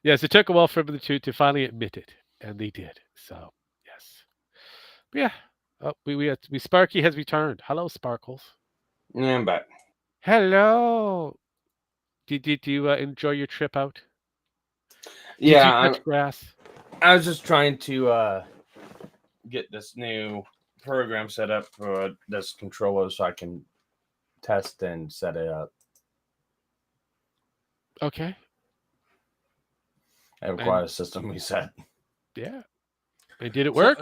Yes, it took a while for them to finally admit it, and they did. So, yes. But yeah. Oh, we Sparky has returned. Hello, Sparkles. Yeah, I'm back. Hello. Did you enjoy your trip out? Did Yeah, you touch grass? I was just trying to get this new program set up for this controller so I can test and set it up. Okay. I have quite a system reset. Yeah. And did it work?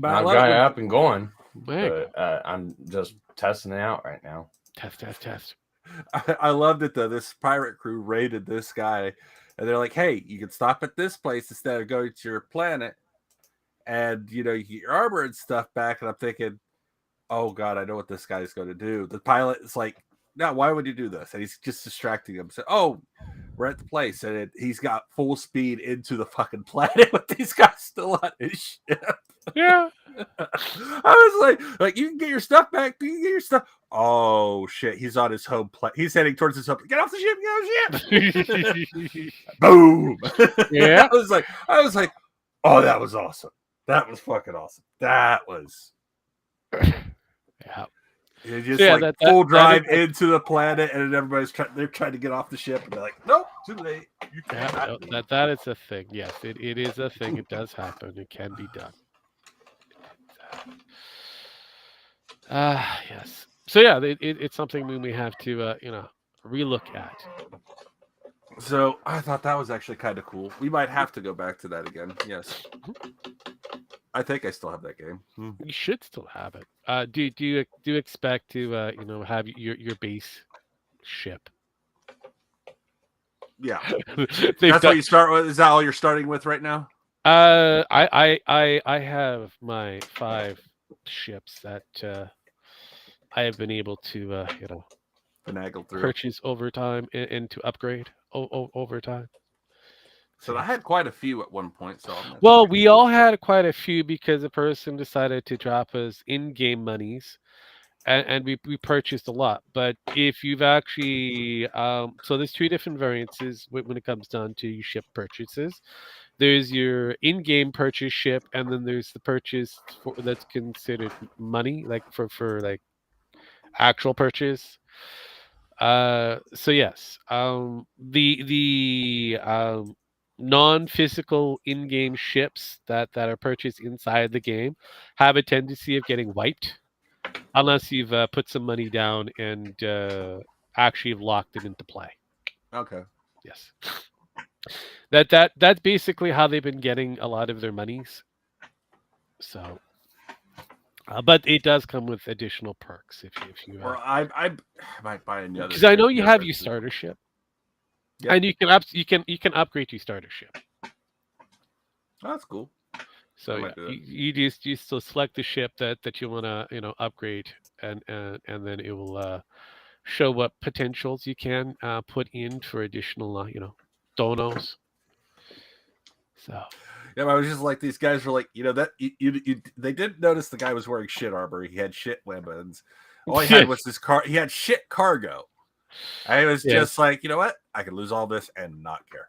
But I've got it up and going. But, I'm just testing it out right now. Test. I loved it though. This pirate crew raided this guy, and they're like, "Hey, you can stop at this place instead of going to your planet, and you get your armor and stuff back." And I'm thinking, "Oh God, I know what this guy's going to do." The pilot is like, "No, why would you do this?" And he's just distracting him. So, "Oh, we're at the place," and he's got full speed into the fucking planet with these guys still on his ship. Yeah. I was like, you can get your stuff back. You can get your stuff. Oh shit, he's on his home planet. He's heading towards his home. Get off the ship. Get off the ship. Boom. Yeah. I was like, oh, that was awesome. That was fucking awesome. That was. Yeah. It's just full drive into the planet, and everybody's they're trying to get off the ship, and they're like, "Nope, too late." You can't. Yeah, that is a thing. Yes, it is a thing. It does happen. It can be done. Yes. So yeah, it's something we have to relook at. So I thought that was actually kind of cool. We might have to go back to that again. Yes. I think I still have that game. You should still have it. Do you expect to have your base ship? Yeah. That's what you start with. Is that all you're starting with right now? I have my 5 ships that I have been able to finagle through, purchase over time and to upgrade over time. So I had quite a few at one point. So we all had quite a few because a person decided to drop us in-game monies, and we purchased a lot. But if you've actually so there's 2 different variances when it comes down to ship purchases. There's your in-game purchase ship, and then there's the purchase that's considered money, like for like actual purchase. So yes, the non-physical in-game ships that are purchased inside the game have a tendency of getting wiped unless you've put some money down and actually have locked it into play. Okay. Yes, that's basically how they've been getting a lot of their monies. So, but it does come with additional perks if you Or I might buy another. because I know you have ship. your starter ship, Yep. and you can upgrade your starter ship. Oh, that's cool. So I yeah, might do that. you still select the ship that you want to upgrade, and then it will show what potentials you can put in for additional donos. So Yeah, I was just like, these guys were like, that they didn't notice the guy was wearing shit armor. He had shit weapons. All he had was this car. He had shit cargo. I was just like, you know what? I could lose all this and not care.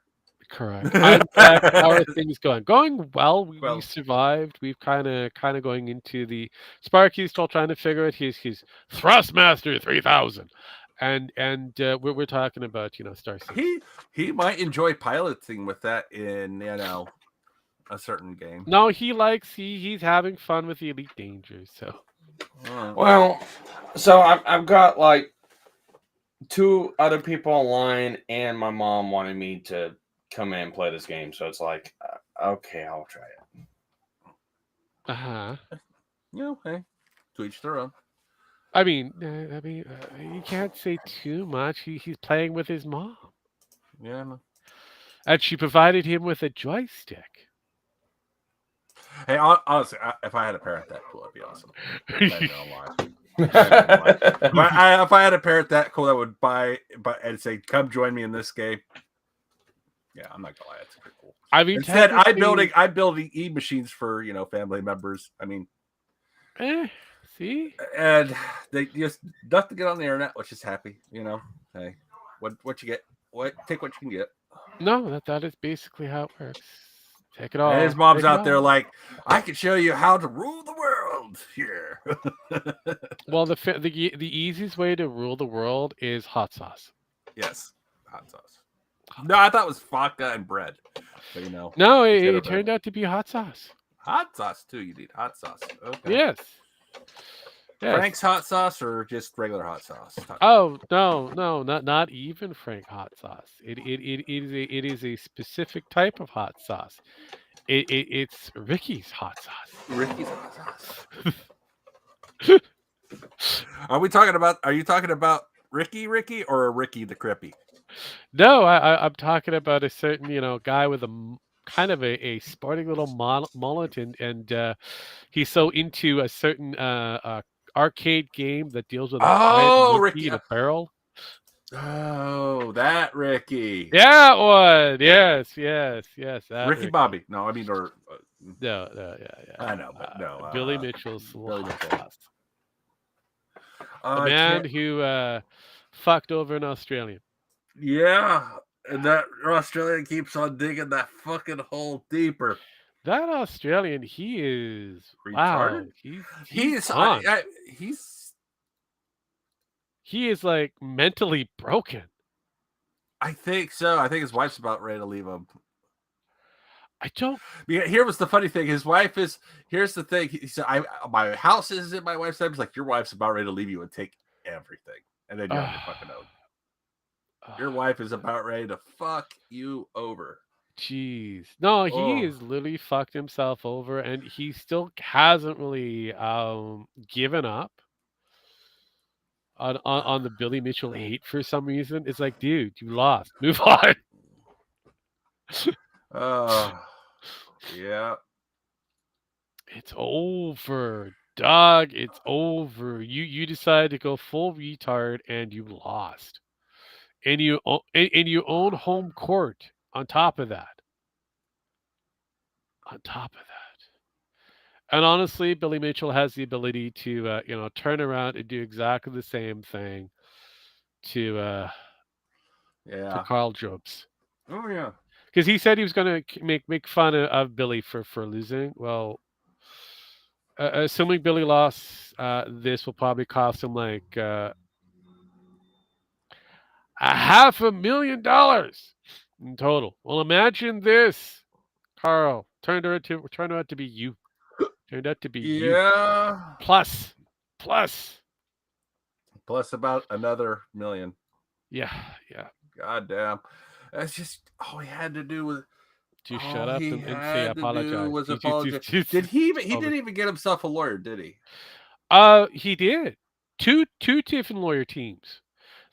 correct. In fact, how are things going? Going well. We Well- survived. We've kind of going into the Sparky's still trying to figure out his Thrustmaster 3000, and we're talking about Star City. He might enjoy piloting with that in a certain game. No, he likes he's having fun with the Elite Dangerous. So Well, so I've got like 2 other people online, and my mom wanted me to come in and play this game. So it's like, okay, I'll try it. Hey, to each their own. I mean, you can't say too much. He's playing with his mom, Yeah. No. and she provided him with a joystick. Hey, honestly, if I had a parent that cool, that'd be awesome. If I had a parent that cool that would buy and say, "Come join me in this game," yeah, I'm not gonna lie, that's pretty cool. I mean, Instead, I'm building e machines for family members. I mean, see, and they just enough to get on the internet, which is happy. Hey, what you get? Take what you can get. no, that is basically how it works. Take it all. And his mom's Take it out there all. like, I can show you how to rule the world here. Well, the easiest way to rule the world is hot sauce. Yes, hot sauce. No, I thought it was vodka and bread. But No, it's it good turned out to be hot sauce. hot sauce too. You need hot sauce. Okay. Yes. Frank's hot sauce or just regular hot sauce? Oh no, not even Frank hot sauce. It is a specific type of hot sauce. It's Ricky's hot sauce. Ricky's hot sauce. Are you talking about Ricky or Ricky the Crippy? No, I'm talking about a certain guy with a kind of a sporting little mullet, and he's so into a certain arcade game that deals with a giant monkey Ricky in a barrel. Oh, that Ricky. Yeah, one. Yes. That Ricky Bobby. No, I mean, or no, yeah. I know, but no. Billy Mitchell's Billy hot Mitchell. sauce. The man who fucked over an Australian. Yeah, and that Australian keeps on digging that fucking hole deeper. That Australian, he is retarded. Wow, he is like mentally broken. I think so. I think his wife's about ready to leave him. I don't. Yeah, here was the funny thing. His wife is. Here's the thing. He said, "My house is in my wife's name." He's like, "Your wife's about ready to leave you and take everything," and then you're on your fucking own. Your wife is about ready to fuck you over. Jeez. No, he is literally fucked himself over, and he still hasn't really given up on the Billy Mitchell hate for some reason. It's like, dude, you lost. Move on. Yeah. It's over, dog. It's over. You decided to go full retard, and you lost. And you own home court on top of that. And honestly, Billy Mitchell has the ability to turn around and do exactly the same thing to Carl Jobs. Oh yeah. Because he said he was going to make fun of Billy for losing. Well, assuming Billy lost, this will probably cost him like $500,000 in total. Well, imagine this, Carl. Turned out to be you. Turned out to be you. Yeah. Plus. Plus about another million. Yeah. God damn. That's just all he had to do was Just all shut up he and say had to do apologize. was He apologize. Did he didn't even get himself a lawyer, did he? He did. Two different lawyer teams.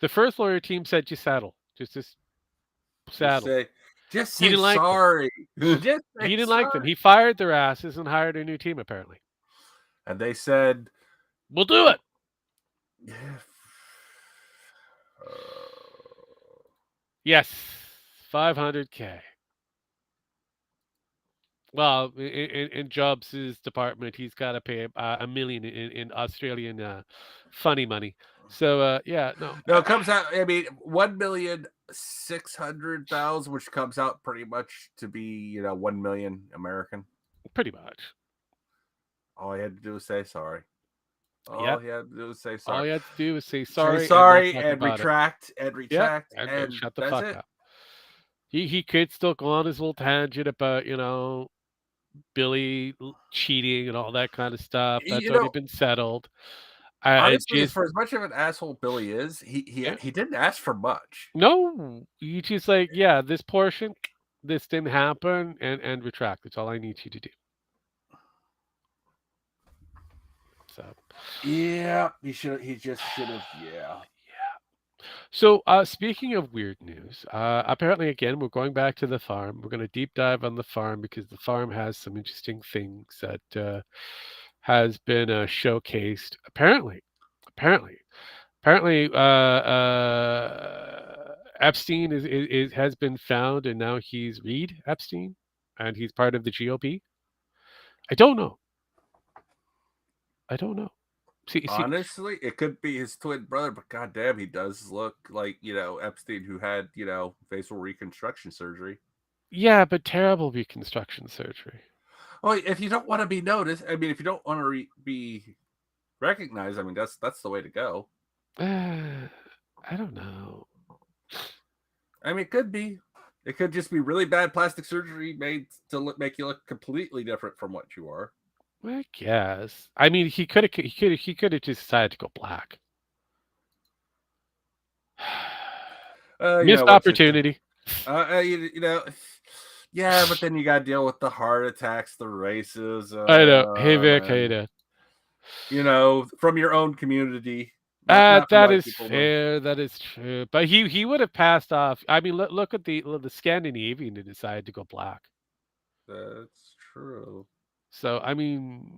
The first lawyer team said just saddle. Just saddle. Just He say didn't like them. sorry. Just say He didn't like them. sorry. He fired their asses and hired a new team, apparently. And they said, We'll do it. Yes. $500K. Well, in Jobs' department, he's got to pay $1 million in Australian funny money. So yeah, no. No, it comes out. I mean, 1,600,000, which comes out pretty much to be 1 million American. Pretty much. All he had to do was say sorry. Yep. He had to do was say sorry. All you have to do is say sorry. Say sorry and and retract and retract and shut the that's fuck it. up. He could still go on his little tangent about Billy cheating and all that kind of stuff. That's already been settled. Honestly, for as much of an asshole Billy is, he didn't ask for much. No, you just like, yeah, this portion, this didn't happen, and retract. That's all I need you to do. So yeah, he just should have. Yeah. So speaking of weird news, apparently again we're going back to the farm. We're going to deep dive on the farm because the farm has some interesting things that has been showcased. Apparently, Epstein has been found, and now he's Reed Epstein, and he's part of the GOP. I don't know. See, Honestly, it could be his twin brother, but goddamn, he does look like Epstein, who had facial reconstruction surgery. yeah, but terrible reconstruction surgery. Well, if you don't want to be noticed, I mean, if you don't want to be recognized, I mean, that's the way to go. I don't know. I mean, it could be. It could just be really bad plastic surgery made to make you look completely different from what you are. I guess. I mean, he could have just decided to go black. Missed opportunity. Yeah, but then you got to deal with the heart attacks, the racism. I know. Hey Vic, how you doing? From your own community. That is fair. That is true. But he would have passed off. I mean, look at the Scandinavian that decided to go black. That's true. So I mean,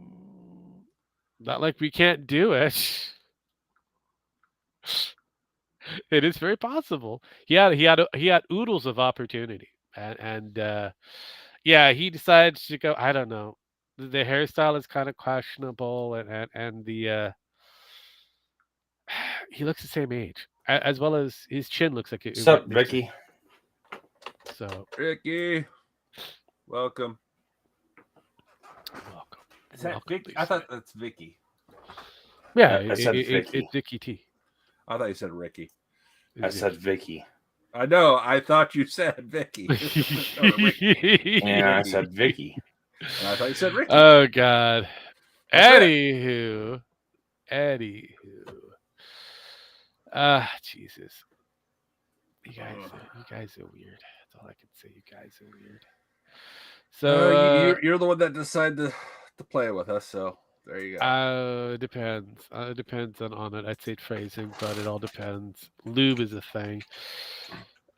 not like we can't do it. It is very possible. He had oodles of opportunity, and yeah, he decided to go. I don't know. The hairstyle is kind of questionable, and the he looks the same age, as well as his chin looks like it. What's up, Ricky? So Ricky, welcome. Is that Vicky? I thought that's Vicky. Yeah, I said Vicky. It's Vicky T. I thought you said Ricky. I said Vicky. I know. I thought you said Vicky. Yeah, I said Vicky. And I thought you said Ricky. Oh God. Anywho. Jesus. You guys are weird. That's all I can say. You guys are weird. So you're the one that decided to play with us. So there you go. It depends. It depends on it. I'd say phrasing, but it all depends. Lube is a thing.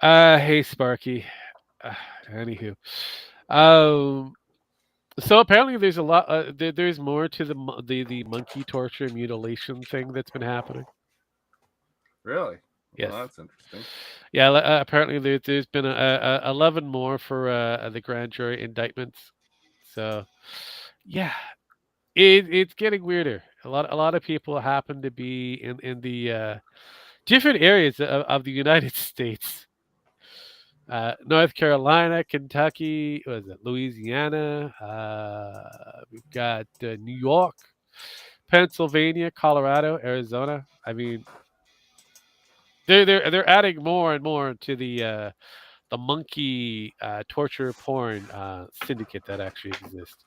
Hey Sparky. Anywho. So apparently there's a lot. There's more to the monkey torture mutilation thing that's been happening. Really? Yes. Well, that's interesting. Yeah. Apparently there's been 11 more for the grand jury indictments. So yeah, it's getting weirder. A lot of people happen to be in the different areas of the United States. North Carolina, Kentucky, what is it? Louisiana. We've got New York, Pennsylvania, Colorado, Arizona. I mean, They're adding more and more to the monkey torture porn syndicate that actually exists.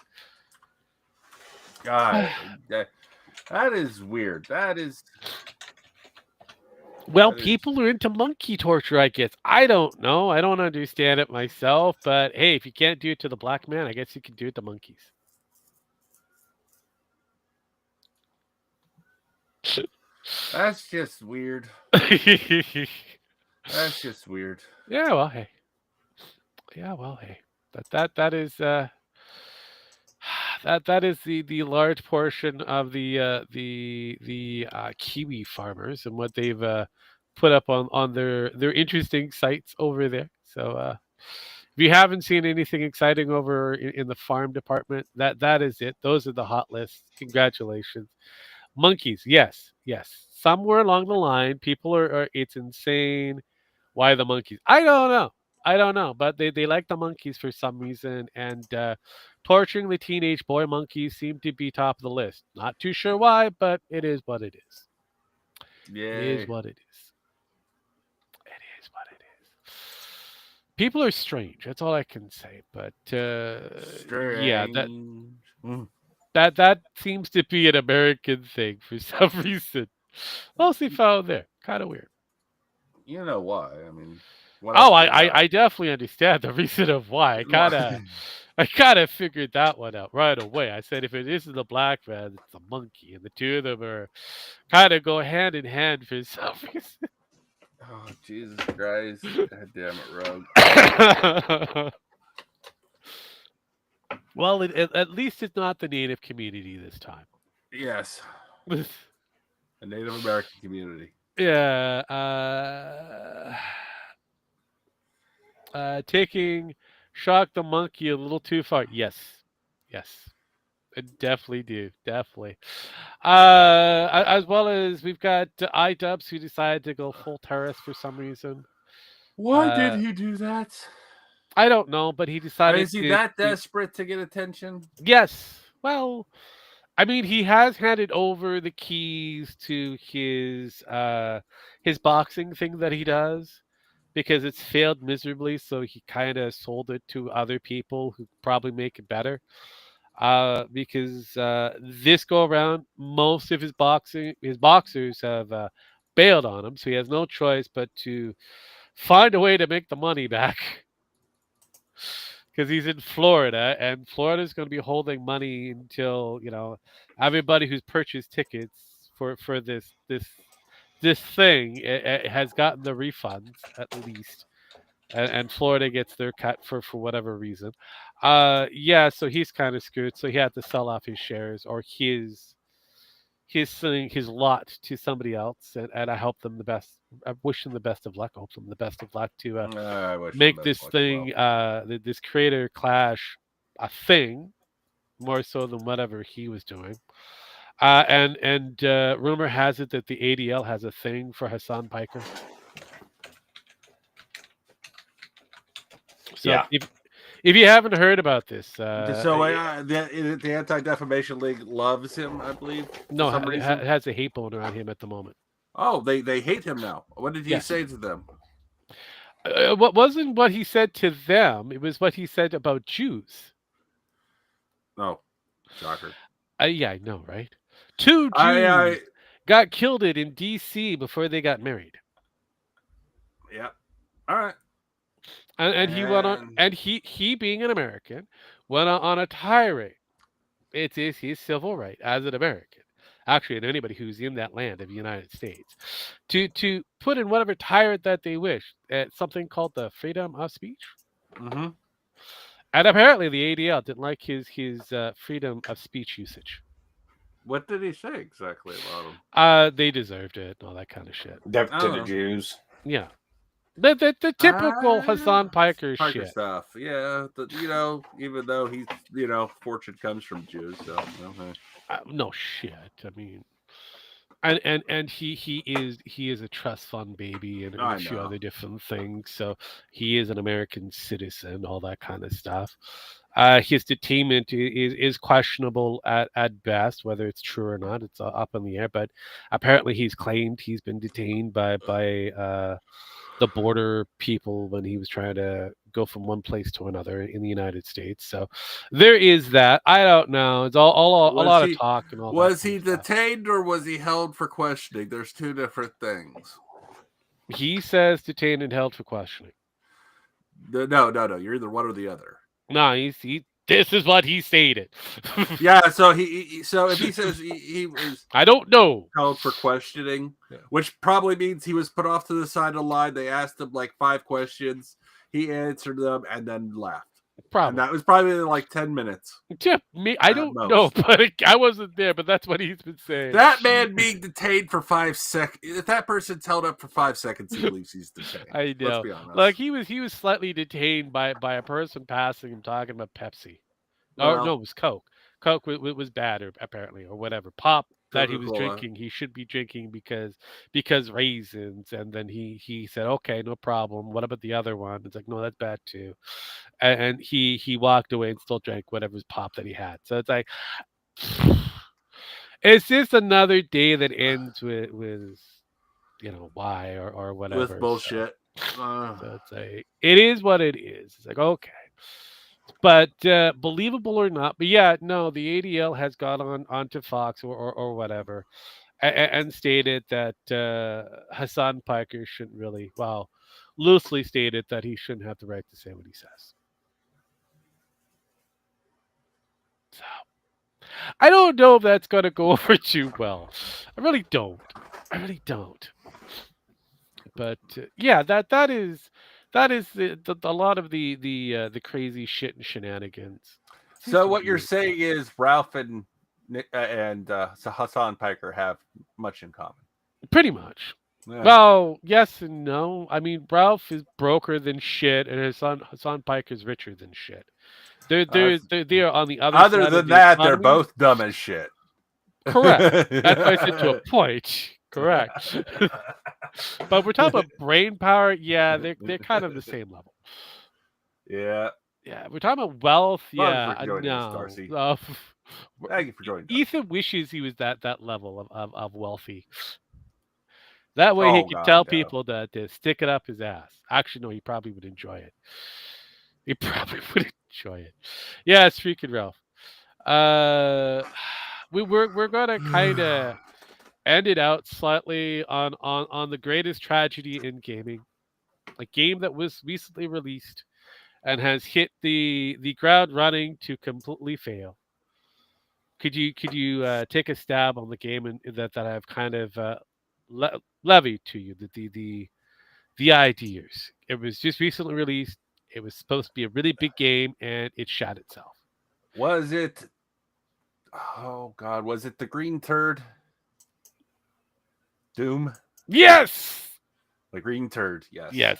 God, that is weird. That is Well, people are into monkey torture, I guess. I don't know. I don't understand it myself, but hey, if you can't do it to the black man, I guess you can do it to monkeys. that's just weird. That's just weird. Yeah, well, hey. Yeah, well, hey. That is that is the large portion of the kiwi farmers and what they've put up on their interesting sites over there. So if you haven't seen anything exciting over in the farm department, that is it. Those are the hot lists. Congratulations. Monkeys, yes, yes. Somewhere along the line, people are it's insane. Why the monkeys? I don't know. I don't know, but they like the monkeys for some reason, and torturing the teenage boy monkeys seem to be top of the list. Not too sure why, but it is what it is. It is Yeah. what it is. It is what it is. People are strange. That's all I can say. But yeah, Strange. Mm. that seems to be an American thing for some reason. Mostly found there. Kind of weird. You know why? I mean, what else Oh, do you know? I definitely understand the reason of why. I kind of figured that one out right away. I said if it isn't a black man, it's a monkey, and the two of them are kind of go hand in hand for some reason. Oh, Jesus Christ. God damn it, Rogue. Well, at least it's not the Native community this time. Yes. A Native American community. Yeah. Taking Shock the Monkey a little too far. Yes. Yes. I definitely do. Definitely. As well as we've got iDubbbz who decided to go full terrorist for some reason. Why did he do that? I don't know, but he decided Is he to. that desperate to get attention? Yes. Well, I mean, he has handed over the keys to his boxing thing that he does because it's failed miserably. So he kind of sold it to other people who probably make it better. Because this go around, most of his boxers have bailed on him, so he has no choice but to find a way to make the money back. Because he's in Florida, and Florida's going to be holding money until everybody who's purchased tickets for this thing has gotten the refunds at least, and Florida gets their cut for whatever reason. Yeah, so he's kind of screwed. So he had to sell off his shares or his lot to somebody else, and I hope them the best. I wish them the best of luck. I hope them the best of luck to I wish make him this best luck as thing, this creator clash, a thing more so than whatever he was doing. And rumor has it that the ADL has a thing for Hassan Piker. So Yeah. if you haven't heard about this, the Anti-Defamation League loves him, I believe. no, for some reason. has a hate bone around him at the moment. Oh, they hate him now. What did he Yes. say to them? What wasn't what he said to them? It was what he said about Jews. Oh, shocker. Yeah, I know, right? Two Jews I got killed in D.C. before they got married, yeah. All right. and he went on, and he being an American went on a tirade. It is his civil right as an American, actually, and anybody who's in that land of the United States, to put in whatever tirade that they wish at something called the freedom of speech. Mm-hmm. And apparently, the ADL didn't like his freedom of speech usage. What did he say exactly about him? They deserved it and all that kind of shit. Death to Oh. the Jews. Yeah, the typical Hassan Piker shit. stuff. Yeah, even though he's fortune comes from Jews. So okay. No shit. I mean, and he is a trust fund baby and I a few know. other different things. So he is an American citizen, all that kind of stuff. His detainment is questionable at best, whether it's true or not. It's up in the air. But apparently, he's claimed he's been detained by the border people when he was trying to go from one place to another in the United States. So there is that. I don't know. It's all a Was lot of he talk and all that. was kind he of stuff. detained or was he held for questioning? There's two different things. He says detained and held for questioning. No. You're either one or the other. No, he. This is what he stated. Yeah. So so if he says he was I don't know. held for questioning, Yeah. which probably means he was put off to the side of the line. They asked him like 5 questions. He answered them and then left. And Probably. that was probably like 10 minutes. Yeah, I at don't most. know, but I wasn't there. But that's what he's been saying. That man being detained for 5 seconds. If that person's held up for 5 seconds, he believes he's detained. I know. Let's be honest. Like he was slightly detained by a person passing him talking about Pepsi. Or Well, no, it was Coke. Coke was bad, or apparently, or whatever. Pop that he was Coca-Cola. drinking, he should be drinking because raisins. And then he said, okay, no problem. What about the other one? It's like, no, that's bad too. And he walked away and still drank whatever's pop that he had. So it's like, it's just another day that ends with why or whatever. With bullshit. So it's like, it is what it is. It's like, okay. But believable or not, but yeah, no, the ADL has got onto Fox or whatever, and stated that Hassan Piker shouldn't really, well, loosely stated that he shouldn't have the right to say what he says. So I don't know if that's going to go over too well. I really don't. But yeah, that is a lot of the crazy shit and shenanigans. So what you're saying is Ralph and Hassan Piker have much in common. Pretty much. Yeah. Well, yes and no. I mean, Ralph is broker than shit, and Hassan Piker's richer than shit. They are on the other. Other side than of the that, they're economy. both dumb as shit. Correct. That's why I said to a point. Correct. But we're talking about brain power. Yeah, they're kind of the same level. Yeah. Yeah, we're talking about wealth. Thank you Yeah, for joining us, no. Darcy. Thank you for joining us. Ethan wishes he was that level of wealthy. That way he Oh, could God, tell no. people to stick it up his ass. Actually, no, he probably would enjoy it. He probably would enjoy it. Yeah, it's freaking Ralph. We're gonna kind of end it out slightly on the greatest tragedy in gaming, a game that was recently released and has hit the ground running to completely fail. Could you take a stab on the game that I've kind of levied to you, the ideas? It was just recently released. It was supposed to be a really big game, and it shot itself. Was it? Oh God, was it the green turd? Doom. Yes. The green turd. Yes. Yes.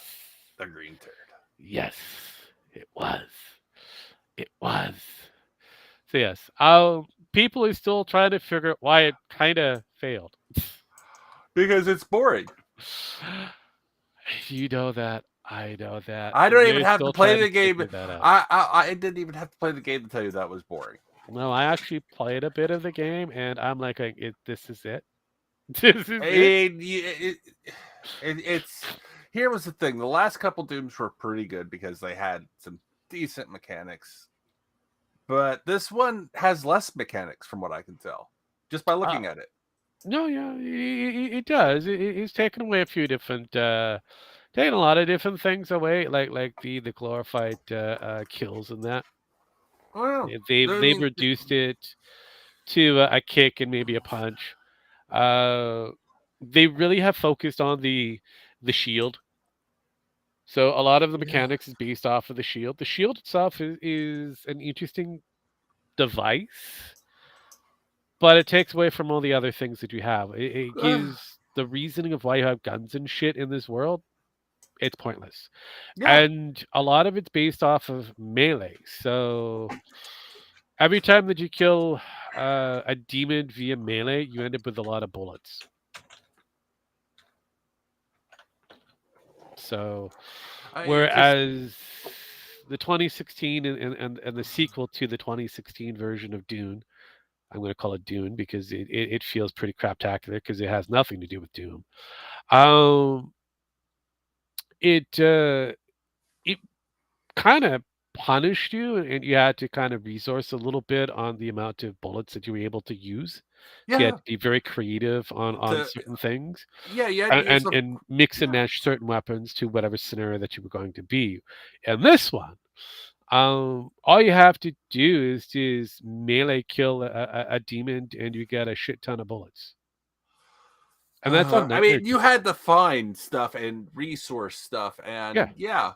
The green turd. Yes. It was. It was. So yes, people are still trying to figure out why it kind of failed. Because it's boring. You know that. I know that. I don't You're even have to still play trying the game. figure that out. I didn't even have to play the game to tell you that was boring. No, I actually played a bit of the game, and I'm like, this is it. This is it. It's here was the thing. The last couple Dooms were pretty good because they had some decent mechanics, but this one has less mechanics from what I can tell just by looking at it. No, yeah, it does. It's taken away a few different, taking a lot of different things away, like the glorified kills and that. Well, They've reduced it to a kick and maybe a punch. They really have focused on the shield. So a lot of the mechanics is based off of the shield. The shield itself is an interesting device, but it takes away from all the other things that you have. It gives the reasoning of why you have guns and shit in this world. It's pointless. Yeah. And a lot of it's based off of melee. So every time that you kill a demon via melee, you end up with a lot of bullets. So, It just whereas the 2016 and the sequel to the 2016 version of Dune, I'm going to call it Dune because it feels pretty craptacular because it has nothing to do with Doom. Um, it kind of punished you, and you had to kind of resource a little bit on the amount of bullets that you were able to use. So you had yeah, to be very creative on to certain things, yeah, you had to use the and mix and match certain weapons to whatever scenario that you were going to be. And this one, all you have to do is just melee kill a demon, and you get a shit ton of bullets, and that's on I Nightmare. mean, you had to find stuff and resource stuff, Yeah, and yeah,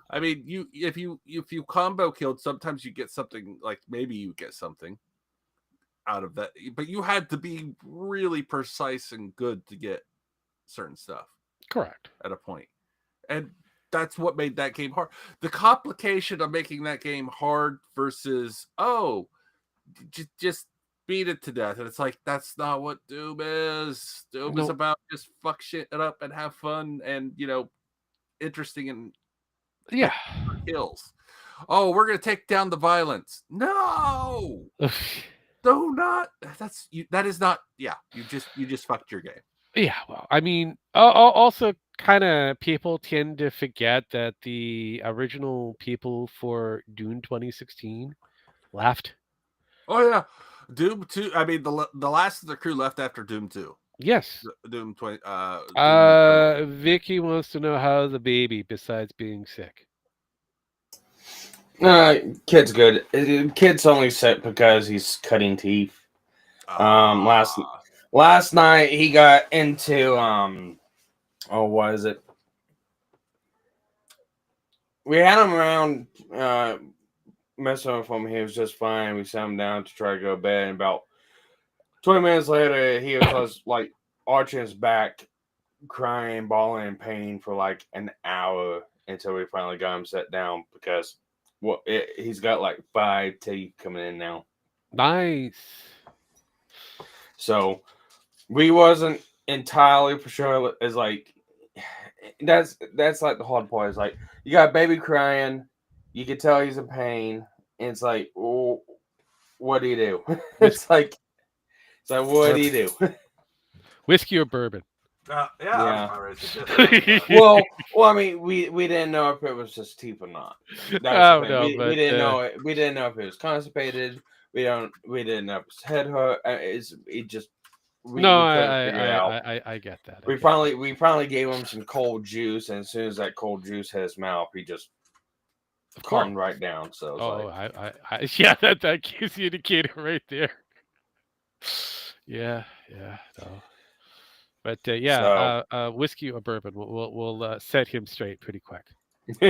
I mean, if you combo killed, sometimes you get something like maybe you get something out of that, but you had to be really precise and good to get certain stuff correct. at a point, and that's what made that game hard. The complication of making that game hard versus just beat it to death, and it's like that's not what Doom is. Doom is No, about just fuck shit up and have fun and interesting and yeah. kills. Oh, we're gonna take down the violence. No, do not. That's you. That is not. Yeah, you just fucked your game. Yeah, well, I mean, also kind of people tend to forget that the original people for Dune 2016 left. Oh yeah, Doom 2. I mean, the last of the crew left after Doom 2. Yes. Doom 20. Doom Eternal. Vicky wants to know how the baby, besides being sick. Kid's good. Kid's only sick because he's cutting teeth. Last night he got into what is it? We had him around messing with him. He was just fine. We sat him down to try to go to bed. And about 20 minutes later, he was just like arching his back, crying, bawling in pain for like an hour until we finally got him set down because he's got like 5 teeth coming in now. Nice. So we wasn't entirely for sure. It's like that's like the hard part. Is like you got a baby crying, you can tell he's in pain, and it's like, oh, what do you do? it's like what do you do? Whiskey or bourbon? Yeah. well, I mean, we didn't know if it was just teeth or not. That was the thing. No, We didn't know it. We didn't know if it was constipated. We didn't know if his head hurt. We couldn't figure it out. I get that. We finally gave him some cold juice, and as soon as that cold juice hit his mouth, he just calmed right down. So yeah, that gives you an indicator right there. Yeah, no. But whiskey or bourbon, we'll set him straight pretty quick. he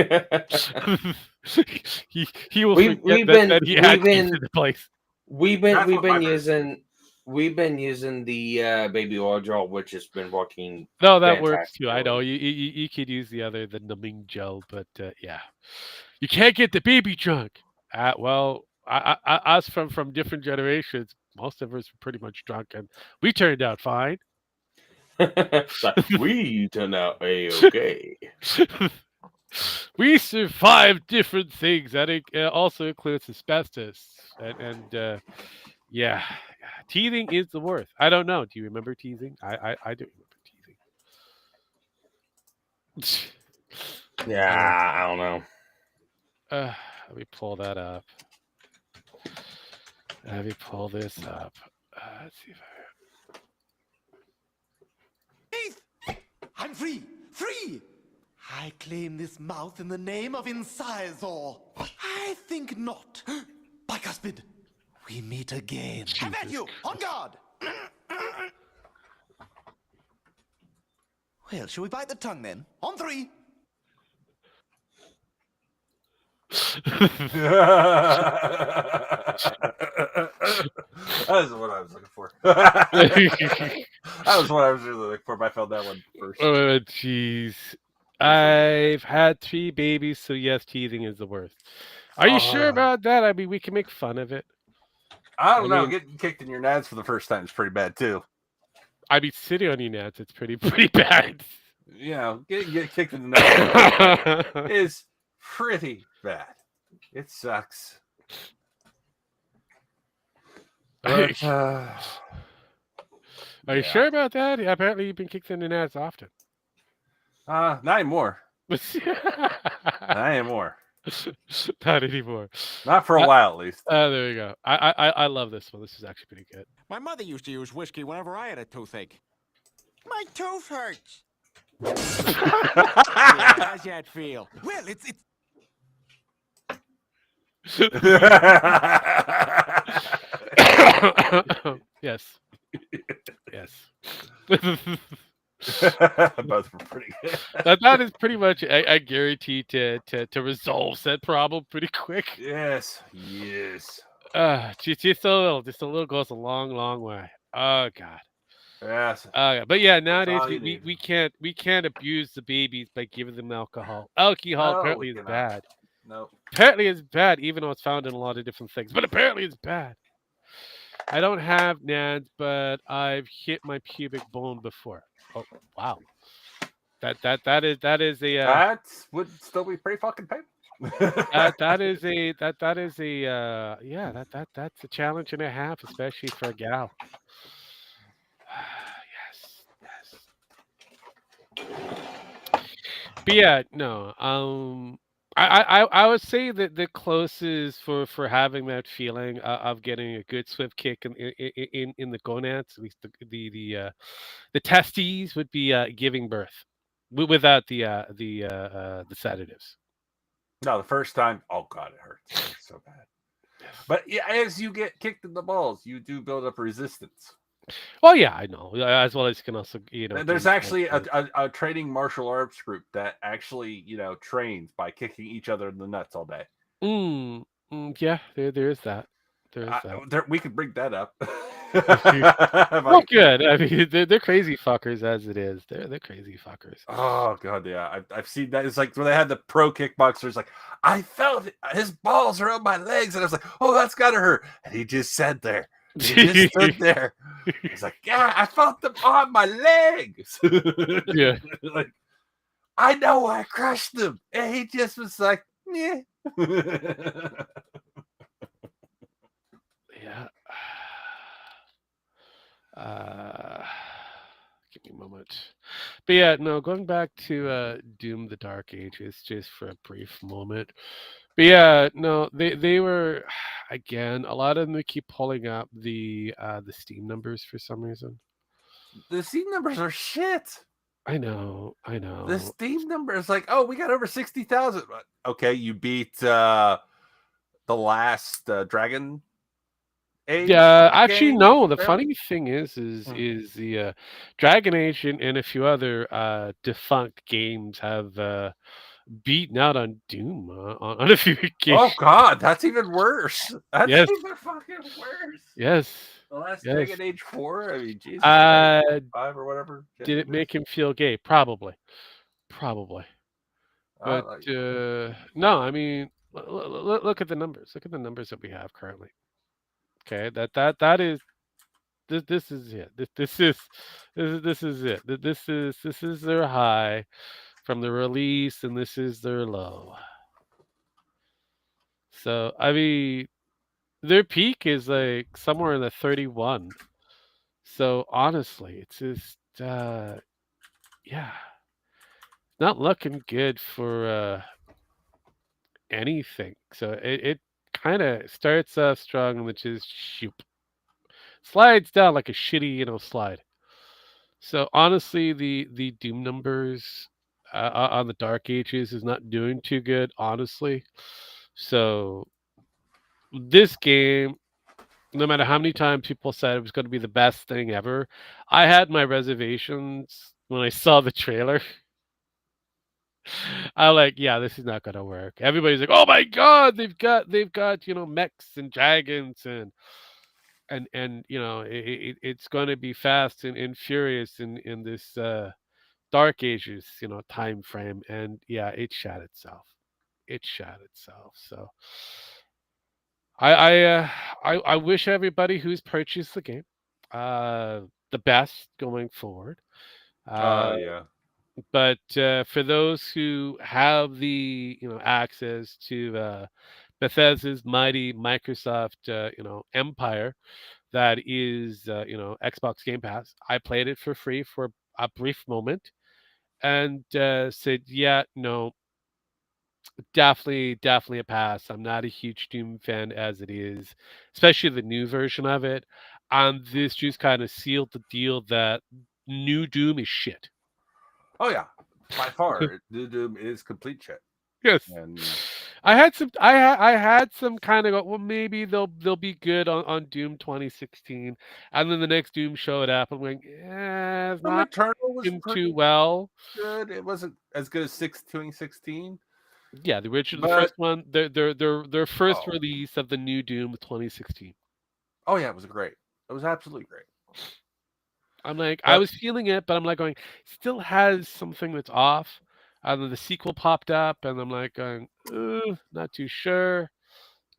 will forget that he had keys in the place. We've been using the baby oil gel, which has been working. No, that works too. I know you could use the numbing gel, but yeah, you can't get the baby drunk. Well, us from different generations, most of us were pretty much drunk, and we turned out fine. We turned out okay. We survived different things. That also includes asbestos, and yeah, teething is the worst. I don't know. Do you remember teething? I do remember teething. Yeah, I don't know. Let me pull that up. Let me pull this up. Let's see if I'm free! Free! I claim this mouth in the name of Incisor. I think not. Bicuspid, we meet again. Have at you! On guard! Well, shall we bite the tongue then? On 3. That is what I was looking for. That was what I was really looking for. But I found that one first. Oh, jeez. I've had 3 babies, so yes, teething is the worst. Are you sure about that? I mean, we can make fun of it. I don't know. Getting kicked in your nads for the first time is pretty bad too. I mean, sitting on your nads, it's pretty bad. Get kicked in the nuts is pretty bad. It sucks. But Are you sure about that? Yeah, apparently you've been kicked in the nuts often. not anymore. Not anymore. Not anymore. Not for a while, at least. There you go. I love this one. This is actually pretty good. My mother used to use whiskey whenever I had a toothache. My tooth hurts. Yeah, how's that feel? Well, it's Yes. Yes. Both were pretty good. that is pretty much I guarantee to resolve said problem pretty quick. Yes. Just a little goes a long way. Oh God. Yes. But yeah, nowadays all you we can't abuse the babies by giving them alcohol. Alcohol No, apparently we is cannot. bad. No. Apparently it's bad, even though it's found in a lot of different things. But apparently it's bad. I don't have NANs, but I've hit my pubic bone before. Oh wow. That is a That would still be pretty fucking painful. that is a that's a challenge and a half, especially for a gal. Yes. But yeah, no. I would say that the closest for having that feeling of getting a good swift kick in the gonads, at least the testes, would be giving birth without the sedatives. No, the first time, oh god, it hurts. It's so bad. But yeah, as you get kicked in the balls, you do build up resistance. Well, yeah, I know. As well as you can also, There's actually a training martial arts group that actually, trains by kicking each other in the nuts all day. Yeah, there is that. There is that. We could bring that up. Well, good. I mean, they're crazy fuckers as it is. They're crazy fuckers. Oh god, yeah, I've seen that. It's like when they had the pro kickboxers. Like, I felt it. His balls are on my legs, and I was like, oh, that's gotta hurt. And he just sat there. He just stood there. He's like, yeah, I felt them on my legs. Yeah. Like, I know I crushed them. And he just was like, yeah. Yeah. Give me a moment. But yeah, no, going back to Doom the Dark Ages just for a brief moment. But yeah, no, they were again, a lot of them keep pulling up the Steam numbers for some reason. The Steam numbers are shit. I know. The Steam number is like, oh, we got over 60,000. Okay, you beat the last Dragon Age. Yeah, actually, game? no. The Really? funny thing is the Dragon Age and a few other defunct games have beaten out on Doom on a few games. Oh God, that's even worse. That's Yes. even fucking worse. Yes. The last Yes. Dragon Age 4. I mean, Jesus. 5 or whatever. Did it make him feel gay? Probably. I But like- no, I mean, look at the numbers. Look at the numbers that we have currently. Okay, that is this is it. This is it. This is their high from the release, and this is their low. So I mean, their peak is like somewhere in the 31. So honestly, it's just yeah, not looking good for anything. So it kind of starts off strong and just shoop, slides down like a shitty slide. So honestly, the Doom numbers on the Dark Ages is not doing too good, honestly. So this game, no matter how many times people said it was going to be the best thing ever, I had my reservations when I saw the trailer. I'm like, yeah, this is not going to work. Everybody's like, oh my god, they've got mechs and dragons and it's going to be fast and furious in this Dark Ages time frame, and yeah, it shot itself. So I wish everybody who's purchased the game the best going forward. yeah. But for those who have the access to Bethesda's mighty Microsoft empire that is Xbox Game Pass, I played it for free for a brief moment and said, yeah, no, definitely a pass. I'm not a huge Doom fan as it is, especially the new version of it. And this just kind of sealed the deal that new Doom is shit. Oh yeah, by far, the Doom is complete shit. Yes. And I had some I had some kind of well maybe they'll be good on Doom 2016, and then the next Doom showed up and went it's Doom not Eternal was doing too pretty well. good. It wasn't as good as 2016, Yeah, the but first one, their first oh, release of the new Doom 2016. oh yeah, it was great. It was absolutely great. I'm like I But was feeling it, but I'm like going still has something that's off. And then the sequel popped up, and I'm like going, not too sure.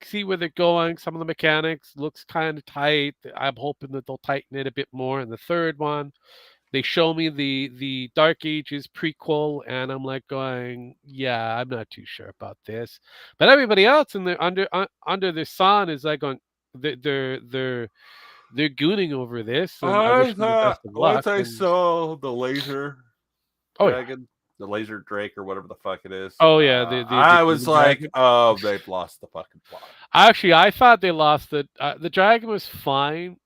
See where they're going. Some of the mechanics looks kind of tight. I'm hoping that they'll tighten it a bit more in the third one. They show me the Dark Ages prequel, and I'm like going, yeah, I'm not too sure about this. But everybody else in the under the sun is like going, they're gooning over this, and I I wish them the thought best of luck. once I And saw the laser oh yeah, dragon, the laser drake or whatever the fuck it is, oh yeah, the I was demon like, dragon. oh, they've lost the fucking plot. Actually, I thought they lost it. The dragon was fine.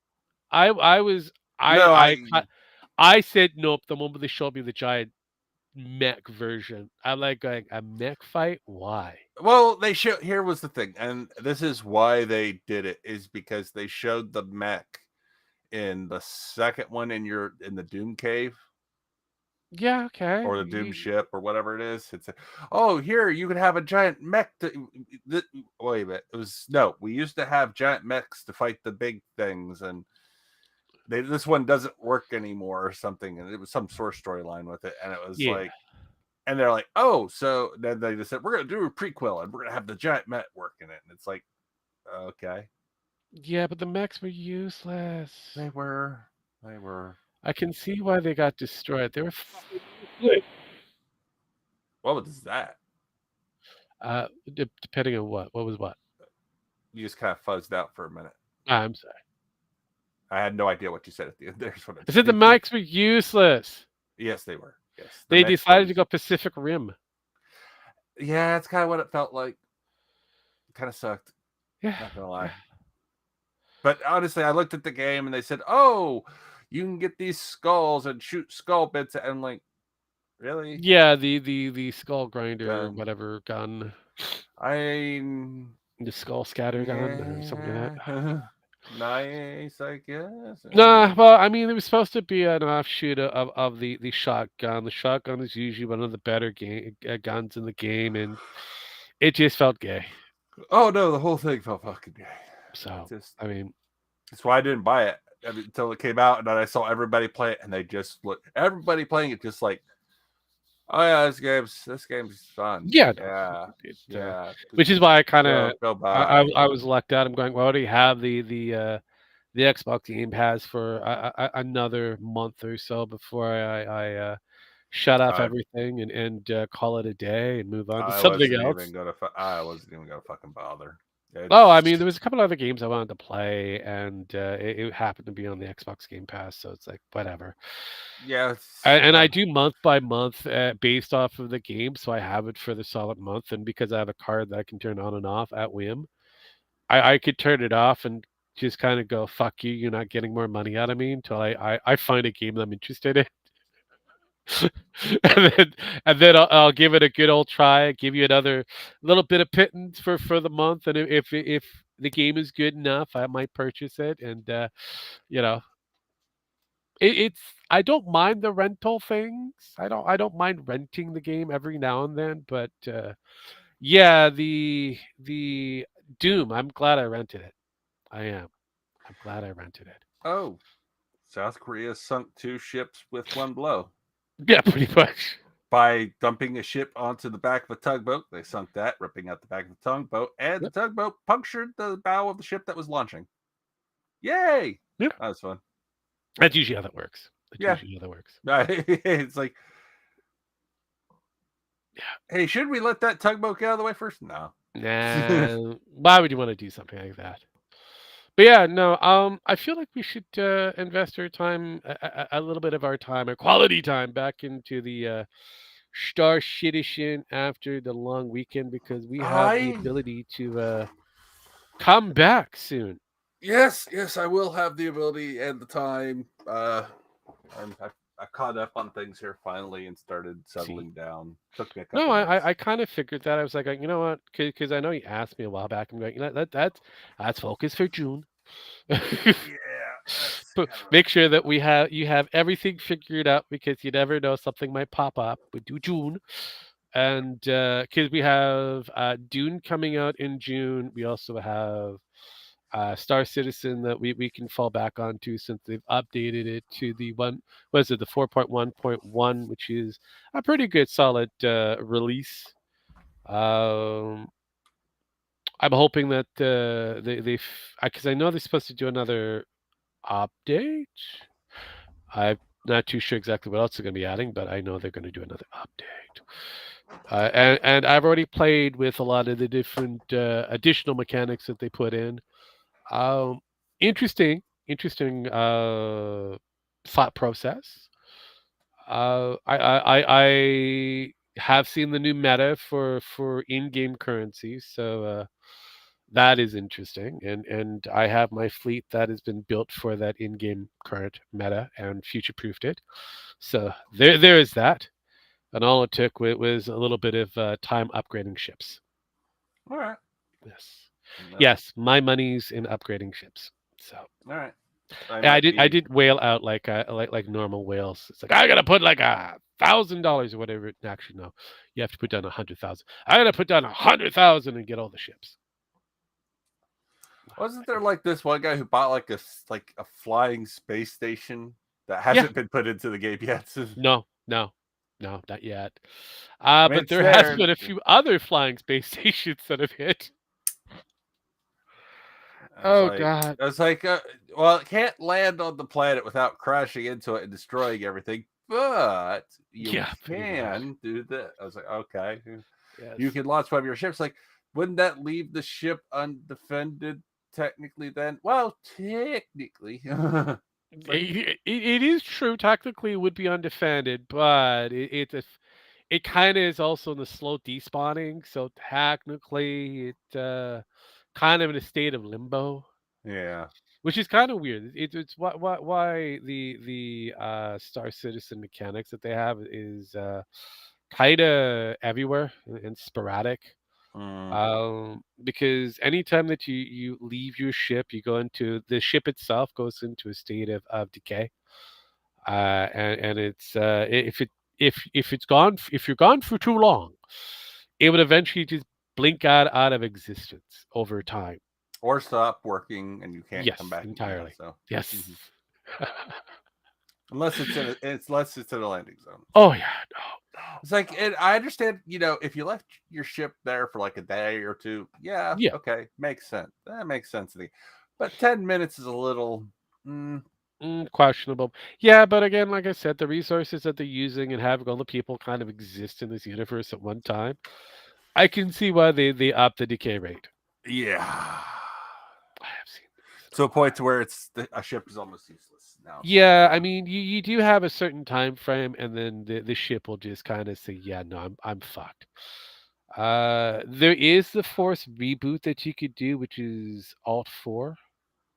I was No, I said nope the moment they showed me the giant mech version. I like going a mech fight. Why? well, they show here was the thing, and this is why they did it, is because they showed the mech in the second one in the Doom cave Yeah, okay. or the Doom ship or whatever it is. It's oh, here you could have a giant mech. Wait a minute, it was no. We used to have giant mechs to fight the big things, and this one doesn't work anymore or something. And it was some sort of storyline with it, and it was Yeah. like, and they're like, oh, so then they just said we're gonna do a prequel and we're gonna have the giant mech work in it, and it's like, okay, Yeah, but the mechs were useless. they were. I can see why they got destroyed. They were good. What was that? Depending on what. What was what? You just kind of fuzzed out for a minute. I'm sorry. I had no idea what you said at the end. There's what I said the mechs were useless. Yes, they were. Yes, They decided to go Pacific Rim. Yeah, that's kind of what it felt like. It kind of sucked. Yeah. Not gonna lie. But honestly, I looked at the game and they said, "Oh, you can get these skulls and shoot skull bits." And I'm like, really? Yeah, the skull grinder, Gun. whatever gun. The skull scatter gun or something like that. Nice, I guess. Nah, well, I mean, it was supposed to be an offshoot of the shotgun. The shotgun is usually one of the better guns in the game, and it just felt gay. Oh no, the whole thing felt fucking gay. So, I mean, that's why I didn't buy it until it came out, and then I saw everybody play it, and they just everybody playing it just like, oh yeah, this game's fun. Yeah, yeah. Which is why I kind of I was lucked out. I'm going, well, I already have the Xbox Game Pass for another month or so before I shut off everything and call it a day and move on to something else. I wasn't even gonna fucking bother. Oh, I mean, there was a couple other games I wanted to play, and it happened to be on the Xbox Game Pass, so it's like whatever. Yeah, and I do month by month based off of the game, so I have it for the solid month, and because I have a card that I can turn on and off at whim, I could turn it off and just kind of go, "Fuck you, you're not getting more money out of me until I find a game that I'm interested in." and then I'll give it a good old try. Give you another little bit of pittance for the month, and if the game is good enough, I might purchase it. And you know, it's I don't mind the rental things. I don't mind renting the game every now and then, but yeah, the Doom. I'm glad I rented it. I am. I'm glad I rented it. Oh, South Korea sunk 2 ships with one blow. Yeah, pretty much. By dumping a ship onto the back of a tugboat, they sunk that, ripping out the back of the tugboat, and the tugboat punctured the bow of the ship that was launching. Yay! Yeah, that was fun. That's usually how that works. It's like Hey, should we let that tugboat get out of the way first? No. Nah, why would you want to do something like that? But yeah, no. I feel like we should invest our time, a little bit of our time, our quality time, back into the Star Citizen after the long weekend because we have the I ability to come back soon. yes, I will have the ability and the time. I caught up on things here finally and started See, settling down. Took me a no, couple months. I kind of figured that. I was like, you know what? Because I know you asked me a while back. I'm like, you know, that's focus for June. Yeah, that's But kind of make sure that you have everything figured out because you never know something might pop up. We do June, and because we have Dune coming out in June, we also have Star Citizen that we can fall back onto since they've updated it to the one was it the 4.1.1, which is a pretty good solid release. Um, I'm hoping that they because I know they're supposed to do another update. I'm not too sure exactly what else they're going to be adding, but I know they're going to do another update. And I've already played with a lot of the different additional mechanics that they put in. Um, interesting thought process. I have seen the new meta for in-game currencies, so that is interesting. And I have my fleet that has been built for that in-game current meta and future-proofed it. So there is that. And all it took was a little bit of time upgrading ships. all right. Yes, No, yes, my money's in upgrading ships. So. all right. Yeah, I Might did. I be. did whale out like normal whales. It's like I gotta put like $1,000 or whatever. Actually, no, you have to put down 100,000. I gotta put down 100,000 and get all the ships. Wasn't there like this one guy who bought like a flying space station that Yeah. hasn't been put into the game yet? No, not yet. I mean, But it's there has there. been a few other flying space stations that have hit. Oh God. I was like, well, it can't land on the planet without crashing into it and destroying everything, but you Yeah, pretty much. can do that. I was like, okay, Yes. you can launch one of your ships. Like, wouldn't that leave the ship undefended technically? Then, well, technically, like, It is true. Technically, it would be undefended, but it kind of is also in the slow despawning. So technically, it kind of in a state of limbo, yeah, which is kind of weird. It's why the Star Citizen mechanics that they have is kind of everywhere and sporadic. mm, Because anytime that you leave your ship, you go into the ship itself goes into a state of decay, and it's if it's gone if you're gone for too long, it would eventually just blink out of existence over time. or stop working and you can't come Yes, back. Yeah, entirely. so Yes. mhm. Unless it's in a landing zone. Oh yeah. No. It's like, and I understand, if you left your ship there for like a day or two, yeah, Yeah. okay, makes sense. That makes sense to me. But 10 minutes is a little. Questionable. Yeah, but again, like I said, the resources that they're using and having all the people kind of exist in this universe at one time, I can see why they up the decay rate. Yeah. I have seen this To a point to where a ship is almost useless now. Yeah, I mean, you do have a certain time frame, and then the ship will just kind of say, "Yeah, no, I'm fucked." There is the Force reboot that you could do, which is Alt 4,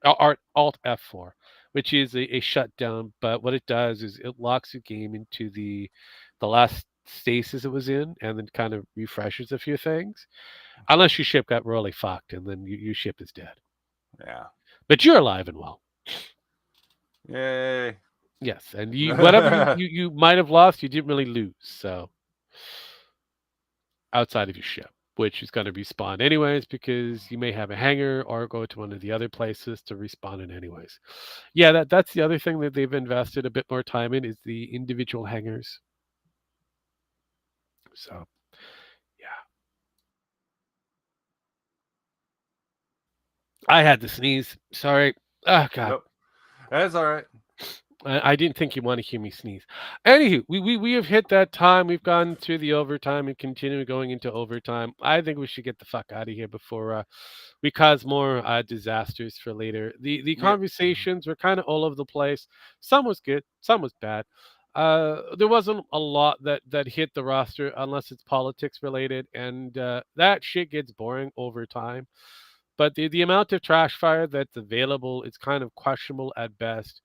Alt F4, which is a shutdown. But what it does is it locks your game into the last stasis it was in, and then kind of refreshes a few things, unless your ship got really fucked, and then your ship is dead. Yeah. But you're alive and well. Yay. Yes, and whatever you might have lost, you didn't really lose. So outside of your ship, which is going to respawn anyways, because you may have a hangar or go to one of the other places to respawn in anyways. Yeah, that's the other thing that they've invested a bit more time in is the individual hangars. So yeah, I had to sneeze. Sorry. Oh God. Nope. That's all right. I didn't think you want to hear me sneeze. Anywho, we have hit that time. We've gone through the overtime and continue going into overtime. I think we should get the fuck out of here before we cause more disasters for later. The conversations were kind of all over the place. Some was good, some was bad. There wasn't a lot that hit the roster unless it's politics related, and that shit gets boring over time. But the amount of trash fire that's available is kind of questionable at best.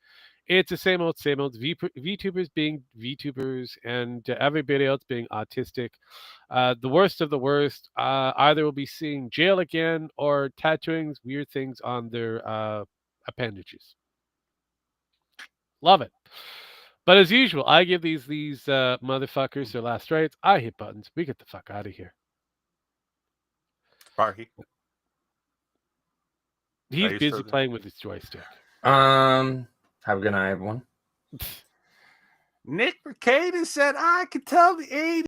It's the same old VTubers being VTubers and everybody else being autistic. The worst of the worst, either will be seeing jail again or tattooing weird things on their appendages. Love it. But as usual, I give these motherfuckers their last rites. I hit buttons. We get the fuck out of here. Parky. He's you busy still there? playing with his joystick. Have a good night, everyone. Nick Mercatus said, I could tell the 80s